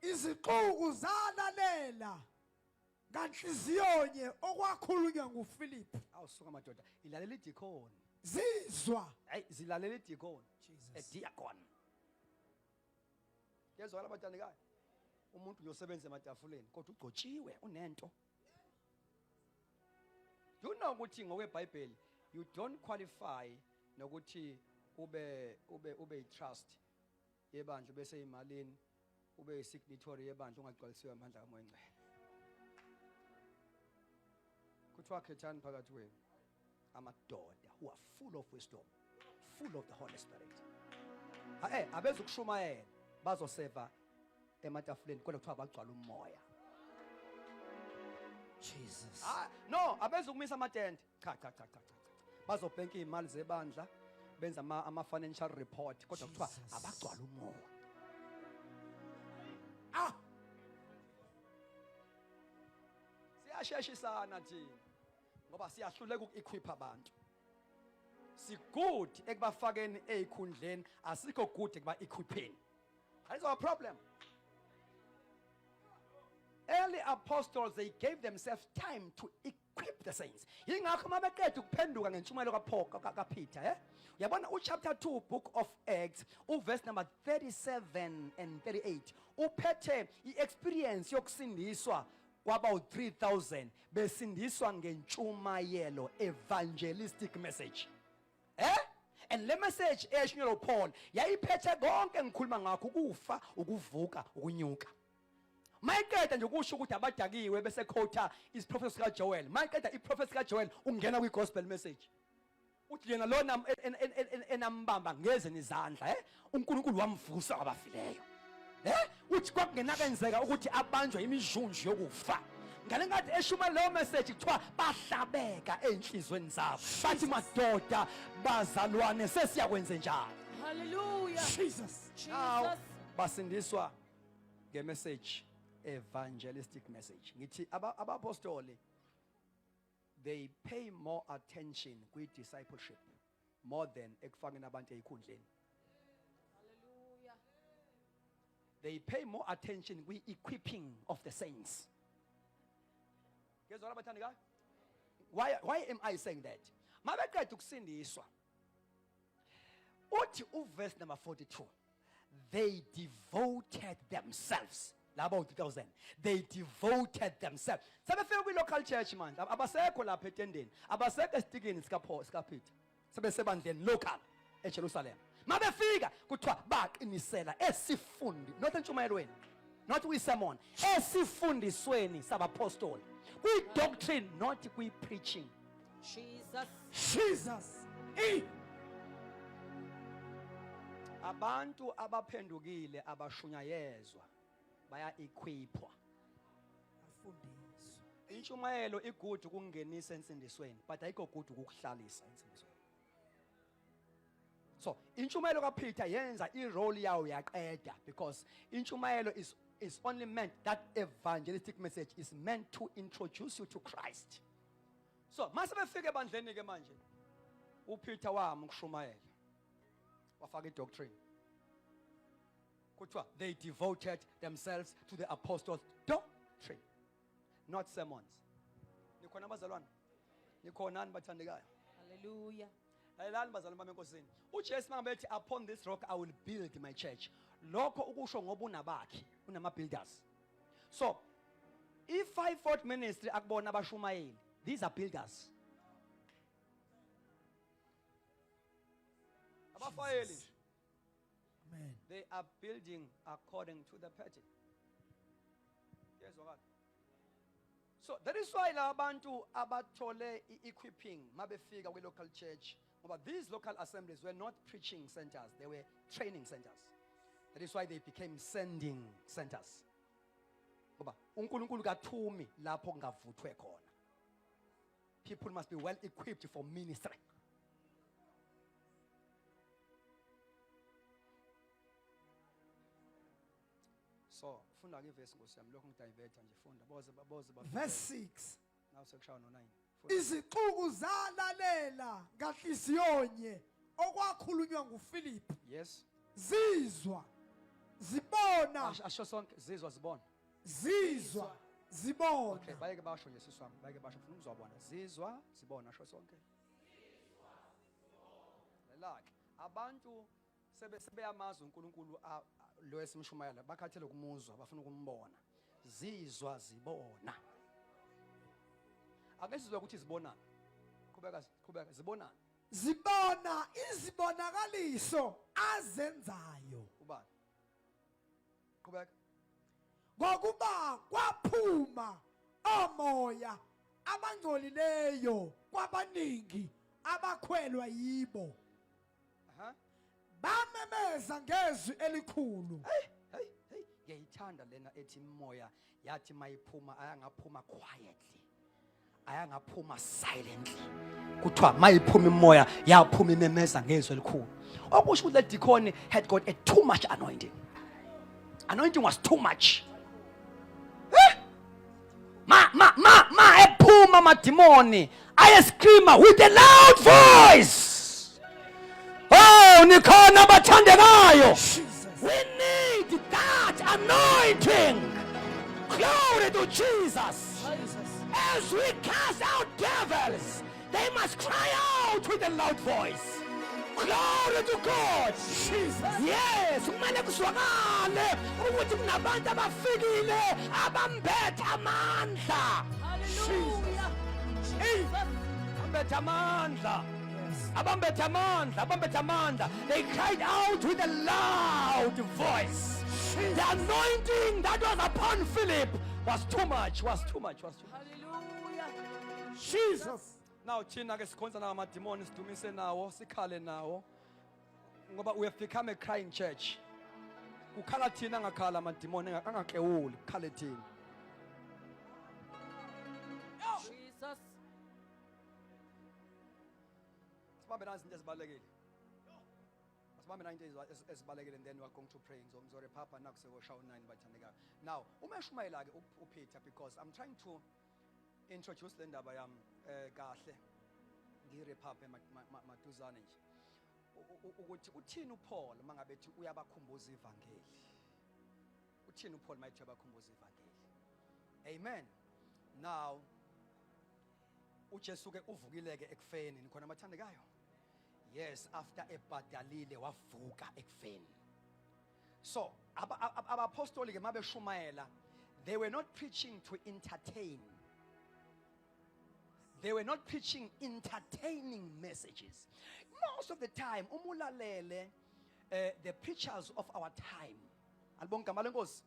Speaker 2: Iziqu uzalalela nganhliziyonye okwakhulunywa nguPhilip.
Speaker 3: Awusuka madoda. Ilalela idikoni.
Speaker 2: Zizwa.
Speaker 3: Hey, zilalela idikoni.
Speaker 2: Jesus.
Speaker 3: A diakon. Ngezwakala abathandekayo. Umuntu uyosebenza ematafuleni kodwa ugcotshiwe unento. You know ukuthi ngokweBhayibheli you don't qualify nokuthi ube trust yebandla bese imalini ube signatory yebandla ungagcwalisiwe amandla kaMoya Ngcwele. Kuthiwa khethani phakathi kwenu amadoda who are full of wisdom, full of the Holy Spirit. Abeze ukushumayela bazoseva ematafuleni kodwa kuthiwa bagcwala umoya.
Speaker 2: Jesus.
Speaker 3: No, abeze ukumisa amatende. Cha. Bazobhenka imali zebandla, benza ama financial report kodwa kuthiwa
Speaker 2: Jesus.
Speaker 3: abagcwala umoya. Siyasheshisana thina ngoba siyahluleka ukuequip abantu. Si good ekubafakeni ezikhundleni, asikho good ekuba equipeni. That is our problem. Early apostles, they gave themselves time to equip the saints. Yingakho mabeqeda ukuphenduka ngentshumayelo kaPeter, uyabona uchapter 2 book of Acts, verse number 37 and 38. Uphethe iexperience yokusindiswa kwaba 3,000 besindiswa ngentshumayelo, evangelistic message. And le message eshinyelo Paul yayiphethe konke ngikhuluma ngakho, ukufa, ukuvuka, ukunyuka. Mayikeda nje ukusho ukuthi abadakiwe bese quote is prophecy ka Joel. Mayikeda I prophecy ka Joel ungena kwi gospel message. Uthi yena lona enambamba ngeze nizandla, uNkulunkulu wamvusa abafileyo. Uthi kwakungena kwenzeka ukuthi abanjwe imijunju yokufa. Ngale ngathi eshuma leyo message kuthiwa bahlabeka enhlizweni zabo. Bathi madoda bazalwane sesiyakwenza njalo.
Speaker 4: Hallelujah.
Speaker 2: Jesus.
Speaker 4: Jesus.
Speaker 3: Basindiswa nge message, evangelistic message. Ngithi abapostoli, they pay more attention with discipleship more than ekufakeni abantu ezikhundleni.
Speaker 4: Hallelujah.
Speaker 3: They pay more attention with equipping of the saints. Why am I saying that? Mabeqeda ukusindiswa. Uthi verse number 42. They devoted themselves. Labo 2,000. They devoted themselves. Sebefika kwi local church man. Abasekho lapha etendeni. Abasekho esitikini sika Peter. Sebesebandleni local eJerusalem. Mabefika kuthiwa baqinisela esifundi, not entshumayelweni, not kwi sermon, esifundisweni sabapostoli. Kwi doctrine, not kwi preaching.
Speaker 2: Jesus.
Speaker 3: Abantu abaphendukile abashunyayezwa baya equipwa.
Speaker 2: Afundiswa.
Speaker 3: Intshumayelo igude ukungenisa ensindisweni, but ayikho good ukukuhlalisa ensindisweni. So, intshumayelo kaPeter yenza irole yawo yaqeda, because intshumayelo is only meant, that evangelistic message is meant to introduce you to Christ. So, mase befike ebandleni ke manje, uPeter wami ukushumayela. Wafaka idoctrine. Kuthiwa they devoted themselves to the apostles' doctrine, not sermons. Nikhona abazalwane? Nikhonani bathandekayo?
Speaker 4: Hallelujah.
Speaker 3: Lalelani bazalwane bami enkosini. UJesu mangabethi upon this rock I will build my church. Lokho ukusho ngoba unabakhi, unama builders. So, if 5-fold ministry akubona abashumayeli, these are builders. Abafaeli.
Speaker 2: Amen.
Speaker 3: They are building according to the pattern. Yes, or what? So that is why la bantu abathole equipping mabefika kwi local church. But these local assemblies were not preaching centers, they were training centers. That is why they became sending centers. Ngoba uNkulunkulu kathumi lapho kungavuthwe khona. People must be well equipped for ministry. So, funda ke verse ngosiyami lokho ngidivert nje funda boze
Speaker 2: Verse 6.
Speaker 3: Now section 9.
Speaker 2: Izixuku zalalela ngahliziyonye okwakhulunywa nguPhilip.
Speaker 3: Yes.
Speaker 2: Zizwa zibona
Speaker 3: Asho sonke zizwa zibona.
Speaker 2: zizwa zibona.
Speaker 3: Okay, bayeke basho nje siswami, bayeke basho ufuna ukuzwabona. Zizwa zibona asho sonke. Lelake abantu sebeyamaza uNkulunkulu lo esimshumayela bakhathele ukumuzwa bafuna ukumbona. Zizwa zibona. Ake sizwe ukuthi zibona. Qhubeka zibona.
Speaker 2: Zibona izibonakaliso azenzayo.
Speaker 3: Ubani? Qhubeka.
Speaker 2: Ngokuba kwaphuma omoya abangcolileyo kwabaningi abakhwelwa yibo.
Speaker 3: Aha.
Speaker 2: Bamemeza ngezwi elikhulu.
Speaker 3: Hey. Ngiyayithanda lena ethi moya yathi mayiphuma ayangaphuma quietly. Ayangaphuma silently. Kuthiwa mayiphuma imoya yaphuma imemeza ngezwi elikhulu. Okusho ukuthi le deacon had got a too much anointing. Anointing was too much. Ephuma madimoni ayescreama with a loud voice. Oh, nikhona bathandekayo. We need that anointing. Glory to Jesus. As we cast out devils, they must cry out with a loud voice. Glory to God. Yes, kumele kuswakale ukuthi kunabantu abafikile abambethe amandla.
Speaker 4: Hallelujah.
Speaker 3: Abambethe amandla. They cried out with a loud voice. The anointing that was upon Philip was too much.
Speaker 4: Hallelujah.
Speaker 2: Jesus.
Speaker 3: Now thina ke sikhonza nawo amademoni sidumise nawo sikhale nawo ngoba we have become a crying church. Ukhala thina ngakhala amademoni angaklewuli kukhale thina.
Speaker 4: Jesus.
Speaker 3: Sibambe nazo izinto ezibalekile. Sibambe nazo izinto ezibalekile and then we are going to pray. Ngizore papa nakusewoshaw 9 bathandekayo. Now umeshumayela ke uPeter because I'm trying to introduce le ndaba yami kahle ngirepapa maduzane nje ukuthi uthini uPaul mangabe ethi uyabakhumbuza ivangeli. Uthini uPaul mayithi uyabakhumbuza ivangeli. Amen. Now uJesu ke uvukile ke ekufeni nikhona amathandekayo. Yes, after ebhadalile wavuka ekufeni. So abapostoli ke mabeshumayela, they were not preaching to entertain. They were not preaching entertaining messages. Most of the time, umulalele the preachers of our time. Albonga malenkosi.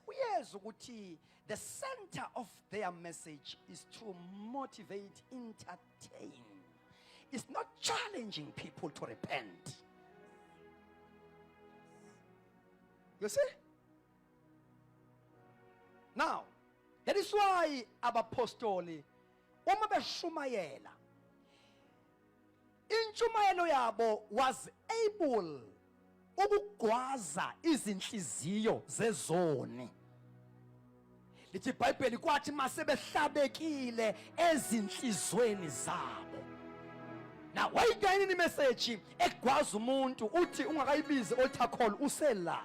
Speaker 3: Uyeza ukuthi the center of their message is to motivate, entertain. It's not challenging people to repent. You see? Now, that is why abapostoli uma beshumayela intshumayelo yabo was able ukugwaza izinhliziyo zezoni. Lithi iBhayibheli kwathi masebehlabekile ezinhlizweni zabo. Now wayidayini message egwaza umuntu uthi ungakayibizi altar call usela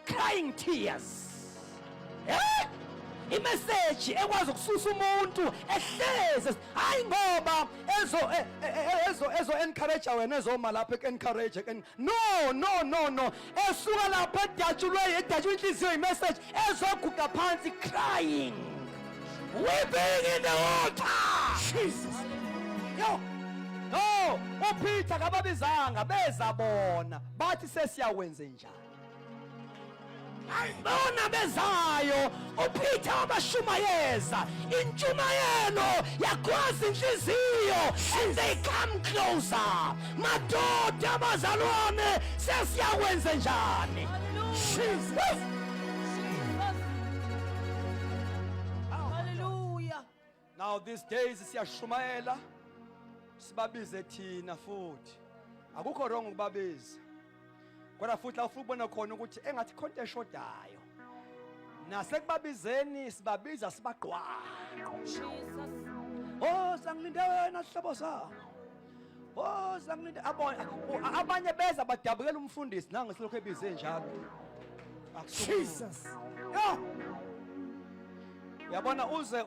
Speaker 3: crying tears. Imessage ekwazi ukususa umuntu ehleze hayi ngoba ezo encourage wena ezoma lapha encourage no esuka lapha edatshulwe inhliziyo imessage ezoguqa phansi crying weeping in the altar. Jesus. No uPeter kababizanga beza bona bathi sesiyawenze njani. Bona bezayo uPeter wabashumayeza intshumayelo yakwazi inhliziyo and they come closer. Madoda abazalwane sesiyawenze njani.
Speaker 4: Jesus. Hallelujah.
Speaker 3: Now these days siyashumayela sibabize thina futhi. Akukho wrong ukubabiza. Kodwa futhi la ufuna ukubona khona ukuthi engathi khonto eshodayo. Nasekubabizeni sibabiza sibaqwa.
Speaker 4: Jesus.
Speaker 3: Oh sangilinde wena sihlobo sa. Oh sangilinde abanye beza badabukela umfundisi nange silokho ebize njalo.
Speaker 2: Jesus.
Speaker 3: Yeah. Yabona uze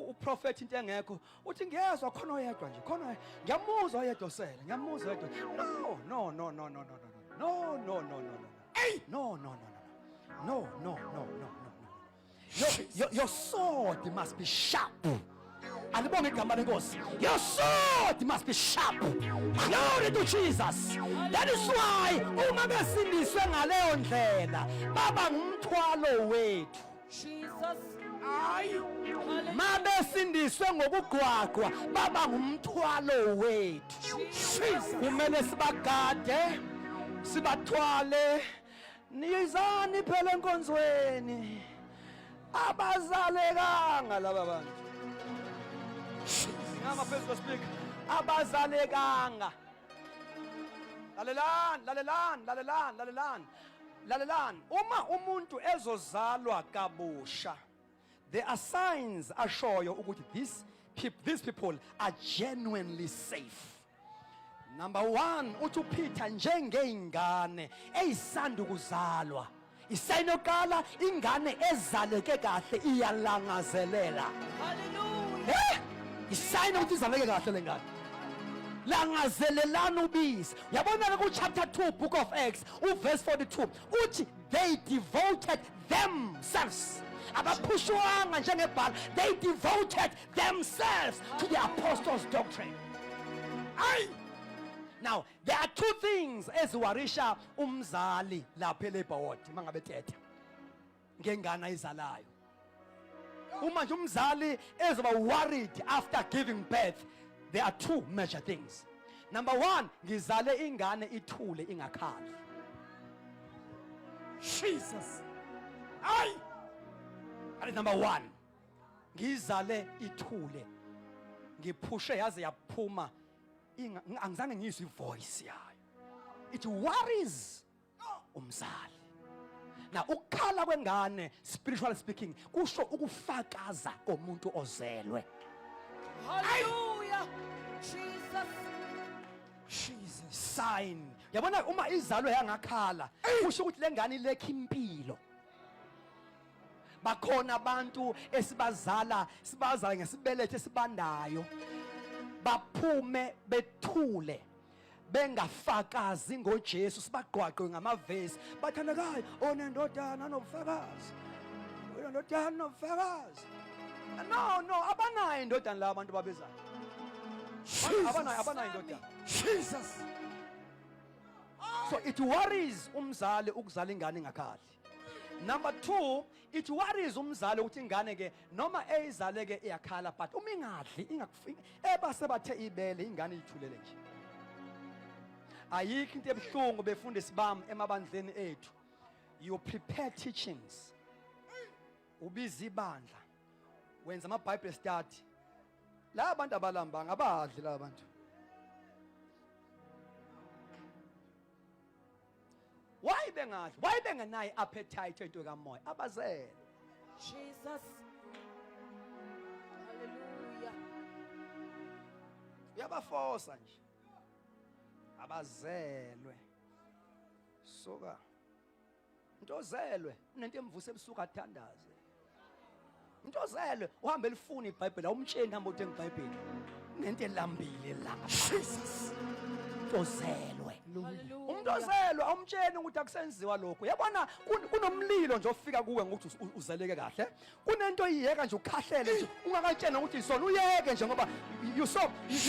Speaker 3: uprofeti into engekho uthi ngiyezwa khona oyedwa nje khona ngiyamuzwa oyedwa sele ngiyamuzwa oyedwa. No. Your sword must be sharp. Alibonge igama lenkosi. Your sword must be sharp. Glory to Jesus. That is why uma besindiswe ngaleyo ndlela baba ngumthwalo wethu.
Speaker 4: Jesus.
Speaker 3: Mabesindiswe ngokugwagwa baba ngumthwalo wethu. Kumele sibagade sibathwale niyizani phela enkonzweni abazalekanga laba bantu. Ngama phezulu speak abazalekanga. Lalelani uma umuntu ezozalwa kabusha there are signs ashoyo ukuthi these people are genuinely safe. Number 1 uthi uPeter njengeingane eyisanda ukuzalwa isayinokala ingane ezaleke kahle iyalangazelela.
Speaker 4: Hallelujah.
Speaker 3: Isayino ukuthi izaleke kahle lengane langazelelana ubisi. Yabona ku chapter 2 book of Acts verse 42 uthi they devoted themselves. Abaphushwanga njengebhala, they devoted themselves to the apostles' doctrine. Now there are two things eziwarisha umzali lapha eLabour mangabe thetha ngengane izalayo. Uma nje umzali ezoba worried after giving birth, there are two major things. Number 1, ngizale ingane ithule ingakhali.
Speaker 2: Jesus.
Speaker 3: That is number 1. Ngizale ithule. Ngiphushe yaze yaphuma angizange ngizwe ivoice yayo. It worries umzali. Now ukukhala kwengane spiritually speaking kusho ukufakaza komuntu ozelwe.
Speaker 4: Hallelujah. Jesus.
Speaker 3: Sign. Yabona uma izalo yangakhala kusho ukuthi lengane ilekha impilo. Bakhona abantu esibazala ngesibelethwe esibandayo baphume bethule bengafakazi ngoJesu sibaqwaqwe ngamavesi bathandekayo onendodana nobufakazi onendodana nobufakazi. No abanayo indodana la abantu babezayo abanayo indodana.
Speaker 2: Jesus.
Speaker 3: So it worries umzali ukuzala ingane engakhali. Number 2, it worries umzali ukuthi ingane ke noma eyizaleke iyakhala but uma ingadli ingakufika ebase bathe ibele ingane ithulele nje. Ayikho into ebuhlungu befundisi bami emabandleni ethu. You prepare teachings. Ubiza ibandla. Wenza ama Bible study. La abantu abalamba ngabadli la bantu. Why bengadli? Why bengenayo appetite into kamoya? Abazele.
Speaker 4: Jesus. Hallelujah.
Speaker 3: Uyabafosa nje. Abazelwe. Soka. Ntozelwe unento emvusa ebusuku athandaze. Ntozelwe uhambe elifuna iBhayibheli awumtsheni hamba uthenga iBhayibheli. Nento elambile la.
Speaker 2: Jesus.
Speaker 3: Ntozelwe.
Speaker 4: Hallelujah.
Speaker 3: untozelwe awumtsheni ukuthi akusenziwa lokho. Yabona kunomlilo nje ofika kuwe ngokuthi uzeleke kahle. Kunento iyeka nje ukhahlele nje ungakatshena ukuthi isona uyeke nje ngoba you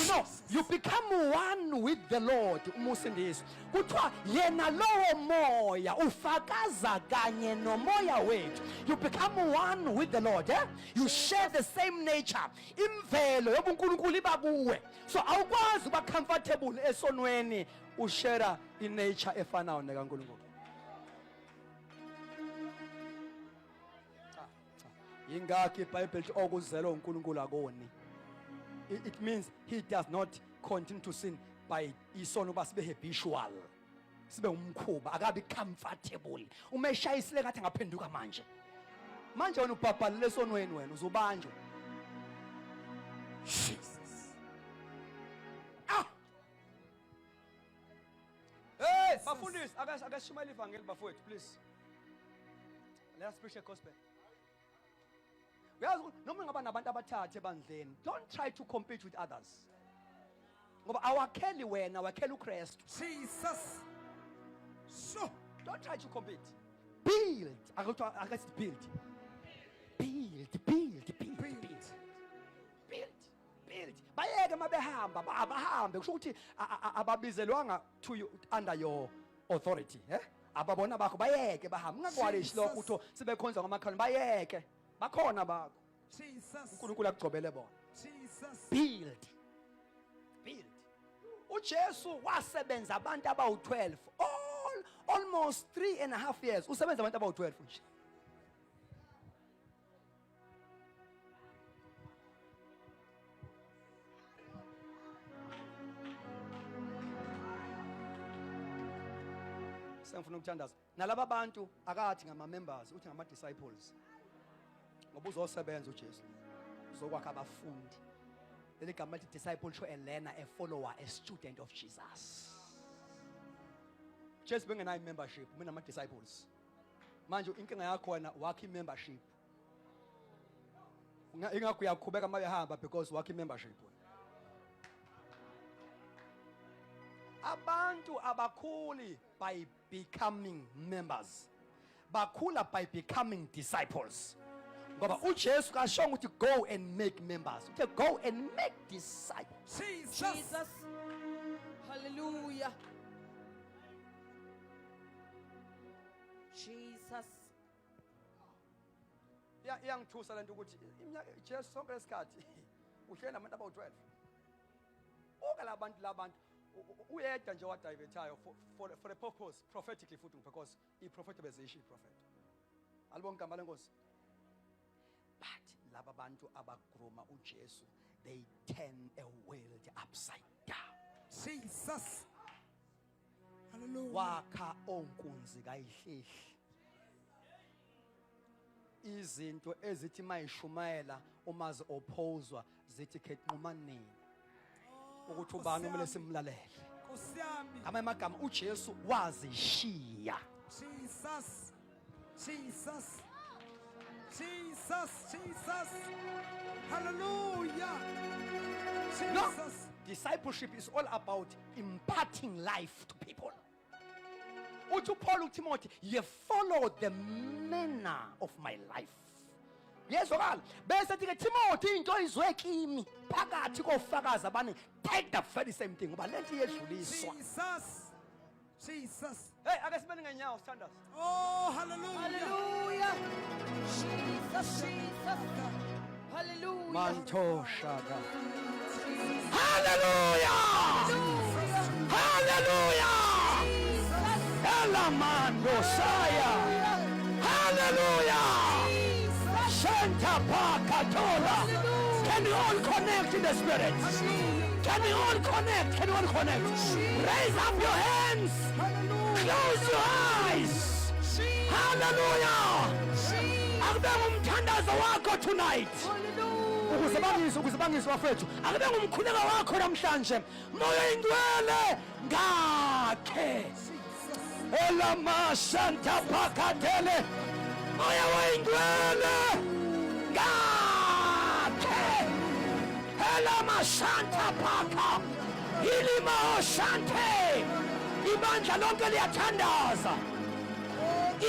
Speaker 3: know you become one with the Lord. Umusindisi kuthiwa yena lowo moya ufakaza kanye nomoya wethu. You become one with the Lord, eh? You share the same nature. Imvelo yobuNkulunkulu iba kuwe. So awukwazi uba comfortable esonweni ushare inature efanayo nekaNkulunkulu. Ingakho iBhayibheli lithi okuzelwe uNkulunkulu akoni. It means he does not continue to sin by isono uba sibe habitual. Sibe umkhuba akabi comfortable. Uma eshayisile ngathi ngaphenduka manje. Manje wena ubhabhalile esonweni wena uzobanjwa. Jesus. Hey, bafundisi akashumayela ivangeli bafowethu please. Let us preach a gospel. Uyazi noma ngaba nabantu abathathe ebandleni, don't try to compete with others. Ngoba awakheli wena, wakhela uKristu.
Speaker 2: Jesus. So,
Speaker 3: Don't try to compete. Build. Against build. Build. Bayeke mabehamba, abahambe kusho ukuthi ababizelwanga to you under your authority, eh? Ababona bakho bayeke bahamba. Ungakwalishi lokho utho sibekhonza ngamakhaleni bayeke. Bakhona bakho.
Speaker 2: Jesus.
Speaker 3: uNkulunkulu akugcobele bona.
Speaker 2: Jesus.
Speaker 3: Build. uJesu wasebenza abantu abawu12 almost 3.5 years usebenza abantu abawu12 nje. Sengifuna ukuthandaza nalabo abantu akathi ngama members uthi ngama disciples ngoba uzosebenza uJesu uzokwakha abafundi. Leli gama lithi disciple show a learner, a follower, a student of Jesus. Jesu bengenayo membership mina nama disciples. Manje inkinga yakho wena wakhi membership. Ingakho uyakhubeka mabehamba because wakhi membership. Abantu abakhuli by becoming members. Bakhula by becoming disciples. Ngoba uJesu kashonga ukuthi go and make members. Uthe go and make disciples.
Speaker 4: Jesus. Hallelujah. Jesus.
Speaker 3: Iyangithusa lento ukuthi iminyaka Jesu sonke lesikhathi uhleli nabantu abawu12. Uke labantu uyedwa nje wadivethayo for a purpose prophetically futhi because I prophet bezisho prophet. Alibonke igama lenkosi. But laba bantu abagroma uJesu they turn a world upside down.
Speaker 2: Jesus. Hallelujah.
Speaker 3: Wakha onkunzi kayihlehli. Izinto ezithi mayishumayela umazi ophozwa zithi kenqumani ukuthi ubani kumele simlalele.
Speaker 2: Kusiyami.
Speaker 3: Amagama uJesu wazishiya.
Speaker 2: Jesus. Hallelujah.
Speaker 3: No,
Speaker 2: Jesus.
Speaker 3: discipleship is all about imparting life to people. Uthi Paul Timothy, you follow the manner of my life. Yezwakala bese ke Timothy into izwe kimi phakathi kofakaza bani take the very same thing ngoba lento iyedluliswa.
Speaker 2: Jesus.
Speaker 3: Hey, ake sibene ngenyawo standards.
Speaker 2: Oh, hallelujah.
Speaker 4: Hallelujah. Jesus. Hallelujah.
Speaker 3: Manto shaka.
Speaker 4: Jesus.
Speaker 3: Hallelujah. Hallelujah. Elamando saya. Hallelujah. Santa Pakatola. Can you all connect in the spirit? Can you all connect? Raise up your hands. Close your eyes. Hallelujah. Akube ngumthandazo wakho tonight. Ukuzibangisa wafethu. Akube ngumkhuleko wakho namhlanje. Moya ingcwele ngakhe. Elama Santa Pakatele. Moya ingcwele ngakhe. Elama Santa Paka. Ilima Shante. ibandla lonke liyathandaza,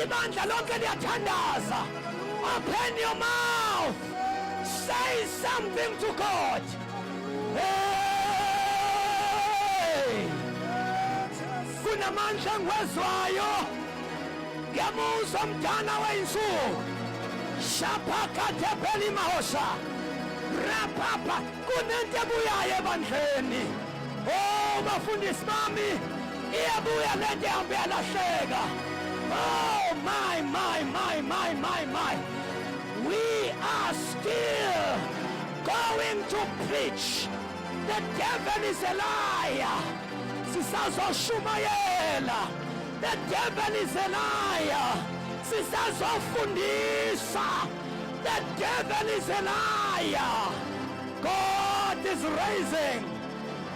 Speaker 3: ibandla lonke liyathandaza. Open your mouth, say something to God. Hey, kunamandla ngiwezwayo, ngiyamuzwa mdana weyinsuku. Shapakate peli mahosha, rapapa, kunente ebuyayo ebandleni. Oh, bafundisi bami, iyabuya lento ehambe yalahleka. Oh, my. We are still going to preach. The devil is a liar. Sisazoshumayela. The devil is a liar. Sisazofundisa. The devil is a liar. God is raising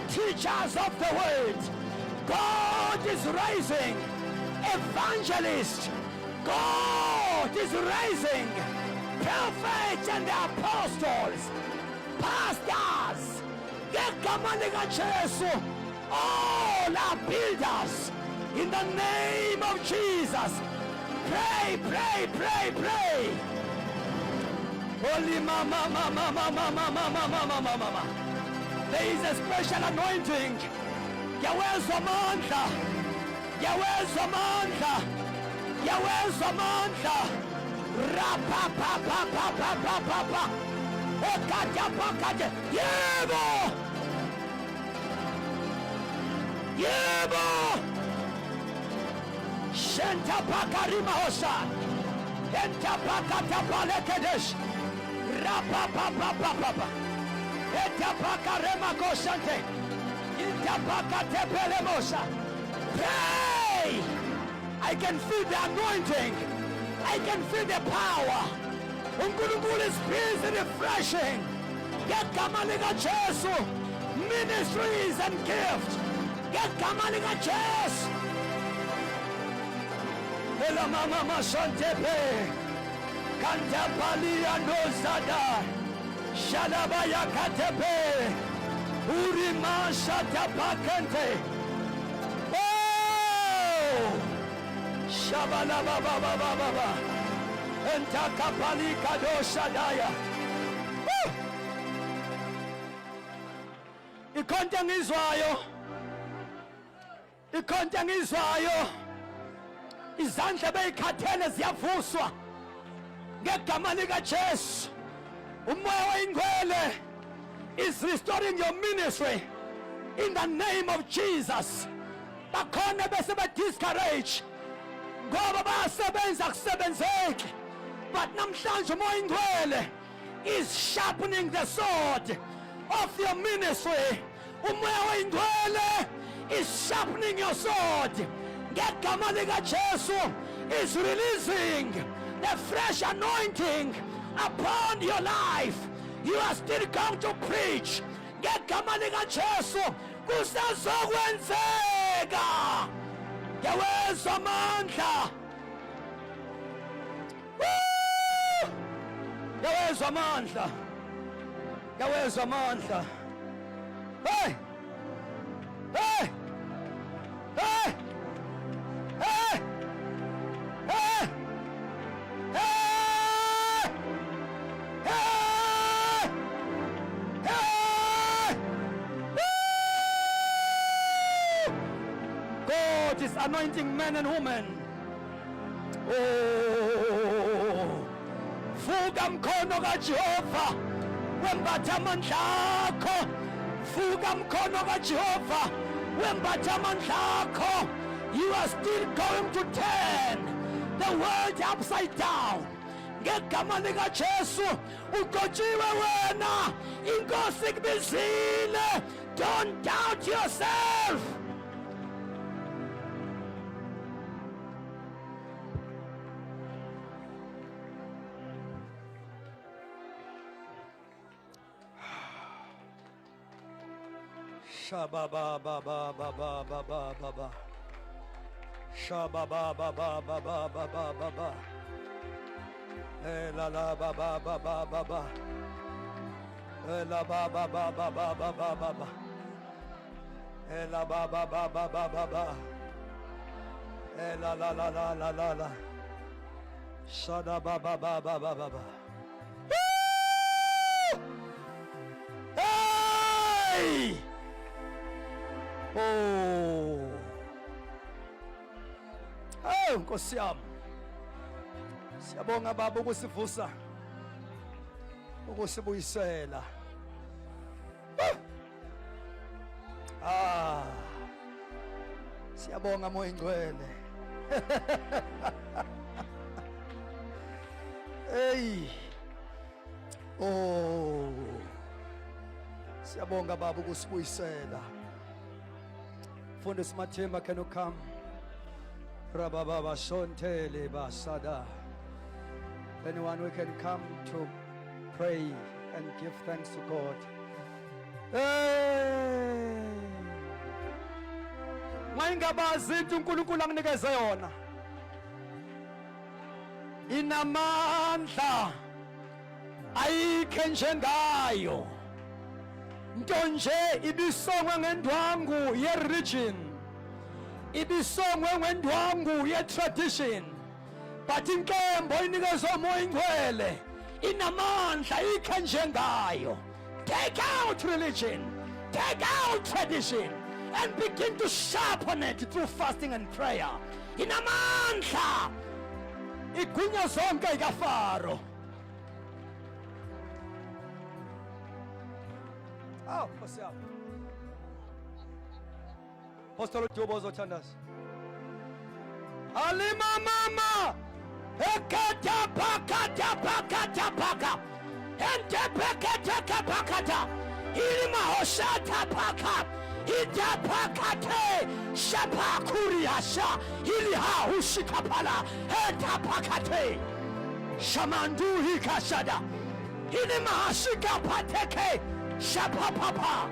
Speaker 3: teachers of the word. God is raising evangelists. God is raising prophets and apostles, pastors. All are builders in the name of Jesus. Pray. Holy mama. There is a special anointing. Yawezwa mandla. Rapapapapapapapa. Okajapakaje. Yebo. Shenta pakarima hosa. Enta pakatapale kedesh. Rapapapapapa. Enta pakarema kosante. Enta pakatepele mosa. Pray. I can feel the anointing. I can feel the power. uNkulunkulu is busy refreshing. Ngegama likaJesu, ministries and gifts. Ngegama likaJesu. Ela mama masontepe. Kantapali andozada. Shalabaya katepe. Urima shatapakente. Oh! Shabala baba. Entakapali kadosha daya. Ikhonto ngizwayo. Izandla beyikhathele ziyavuswa. Ngegama likaJesu. Umoya oyingcwele is restoring your ministry in the name of Jesus. Bakhona bese discourage. Ngoba bayasebenza kusebenzeki. But namhlanje umoya oyingcwele is sharpening the sword of your ministry. Umoya oyingcwele is sharpening your sword. Ngegama likaJesu is releasing the fresh anointing upon your life. You are still going to preach. Ngegama likaJesu kusazokwenzeka. Yawezwa amandla. Yawezwa amandla. Hey! God is anointing men and women. Oh, vuka mkhono kaJehova wembatha amandla akho. Vuka mkhono kaJehova wembatha amandla akho. You are still going to turn the world upside down. Ngegama likaJesu uqotshiwe wena, inkosi ikubizile. Don't doubt yourself. Shababa baba baba baba baba. Shababa baba baba baba baba. La la baba baba baba. La baba baba baba baba baba. La baba baba baba baba. La la la la la la la. Shada ba ba ba ba ba ba ba. Hey! Oh. Oh, Nkosi yami. Siyabonga baba ukusivusa. Ukusibuyisela. Siyabonga moya ingcwele. Hey. Oh. Siyabonga baba ukusibuyisela. Fundisi Mathemba, can you come? Rababa Shontele Basada. Anyone who can come to pray and give thanks to God. Hey. Mayingabazi into uNkulunkulu anginikeze yona. Inamandla ayikho njengayo. Nto nje ibisongwe ngendwangu ye-religion, ibisongwe ngendwangu ye-tradition, but inkembo inikezwe umoya ingcwele inamandla ayikho njengayo. Take out religion, take out tradition, and begin to sharpen it through fasting and prayer. Inamandla igunya zonke ikaFaro. Oh, Nkosi yami. Apostol Jobo uzothandaza. Alima mama. Ekata pakata pakata paka. Ente pakata pakata. Ilima hoshata paka. Ita pakate. Shapa kuriasha. Ili ha ushikapala. Eta pakate. Shamandu hikashada. Ilima hashika pateke. Shapa papa.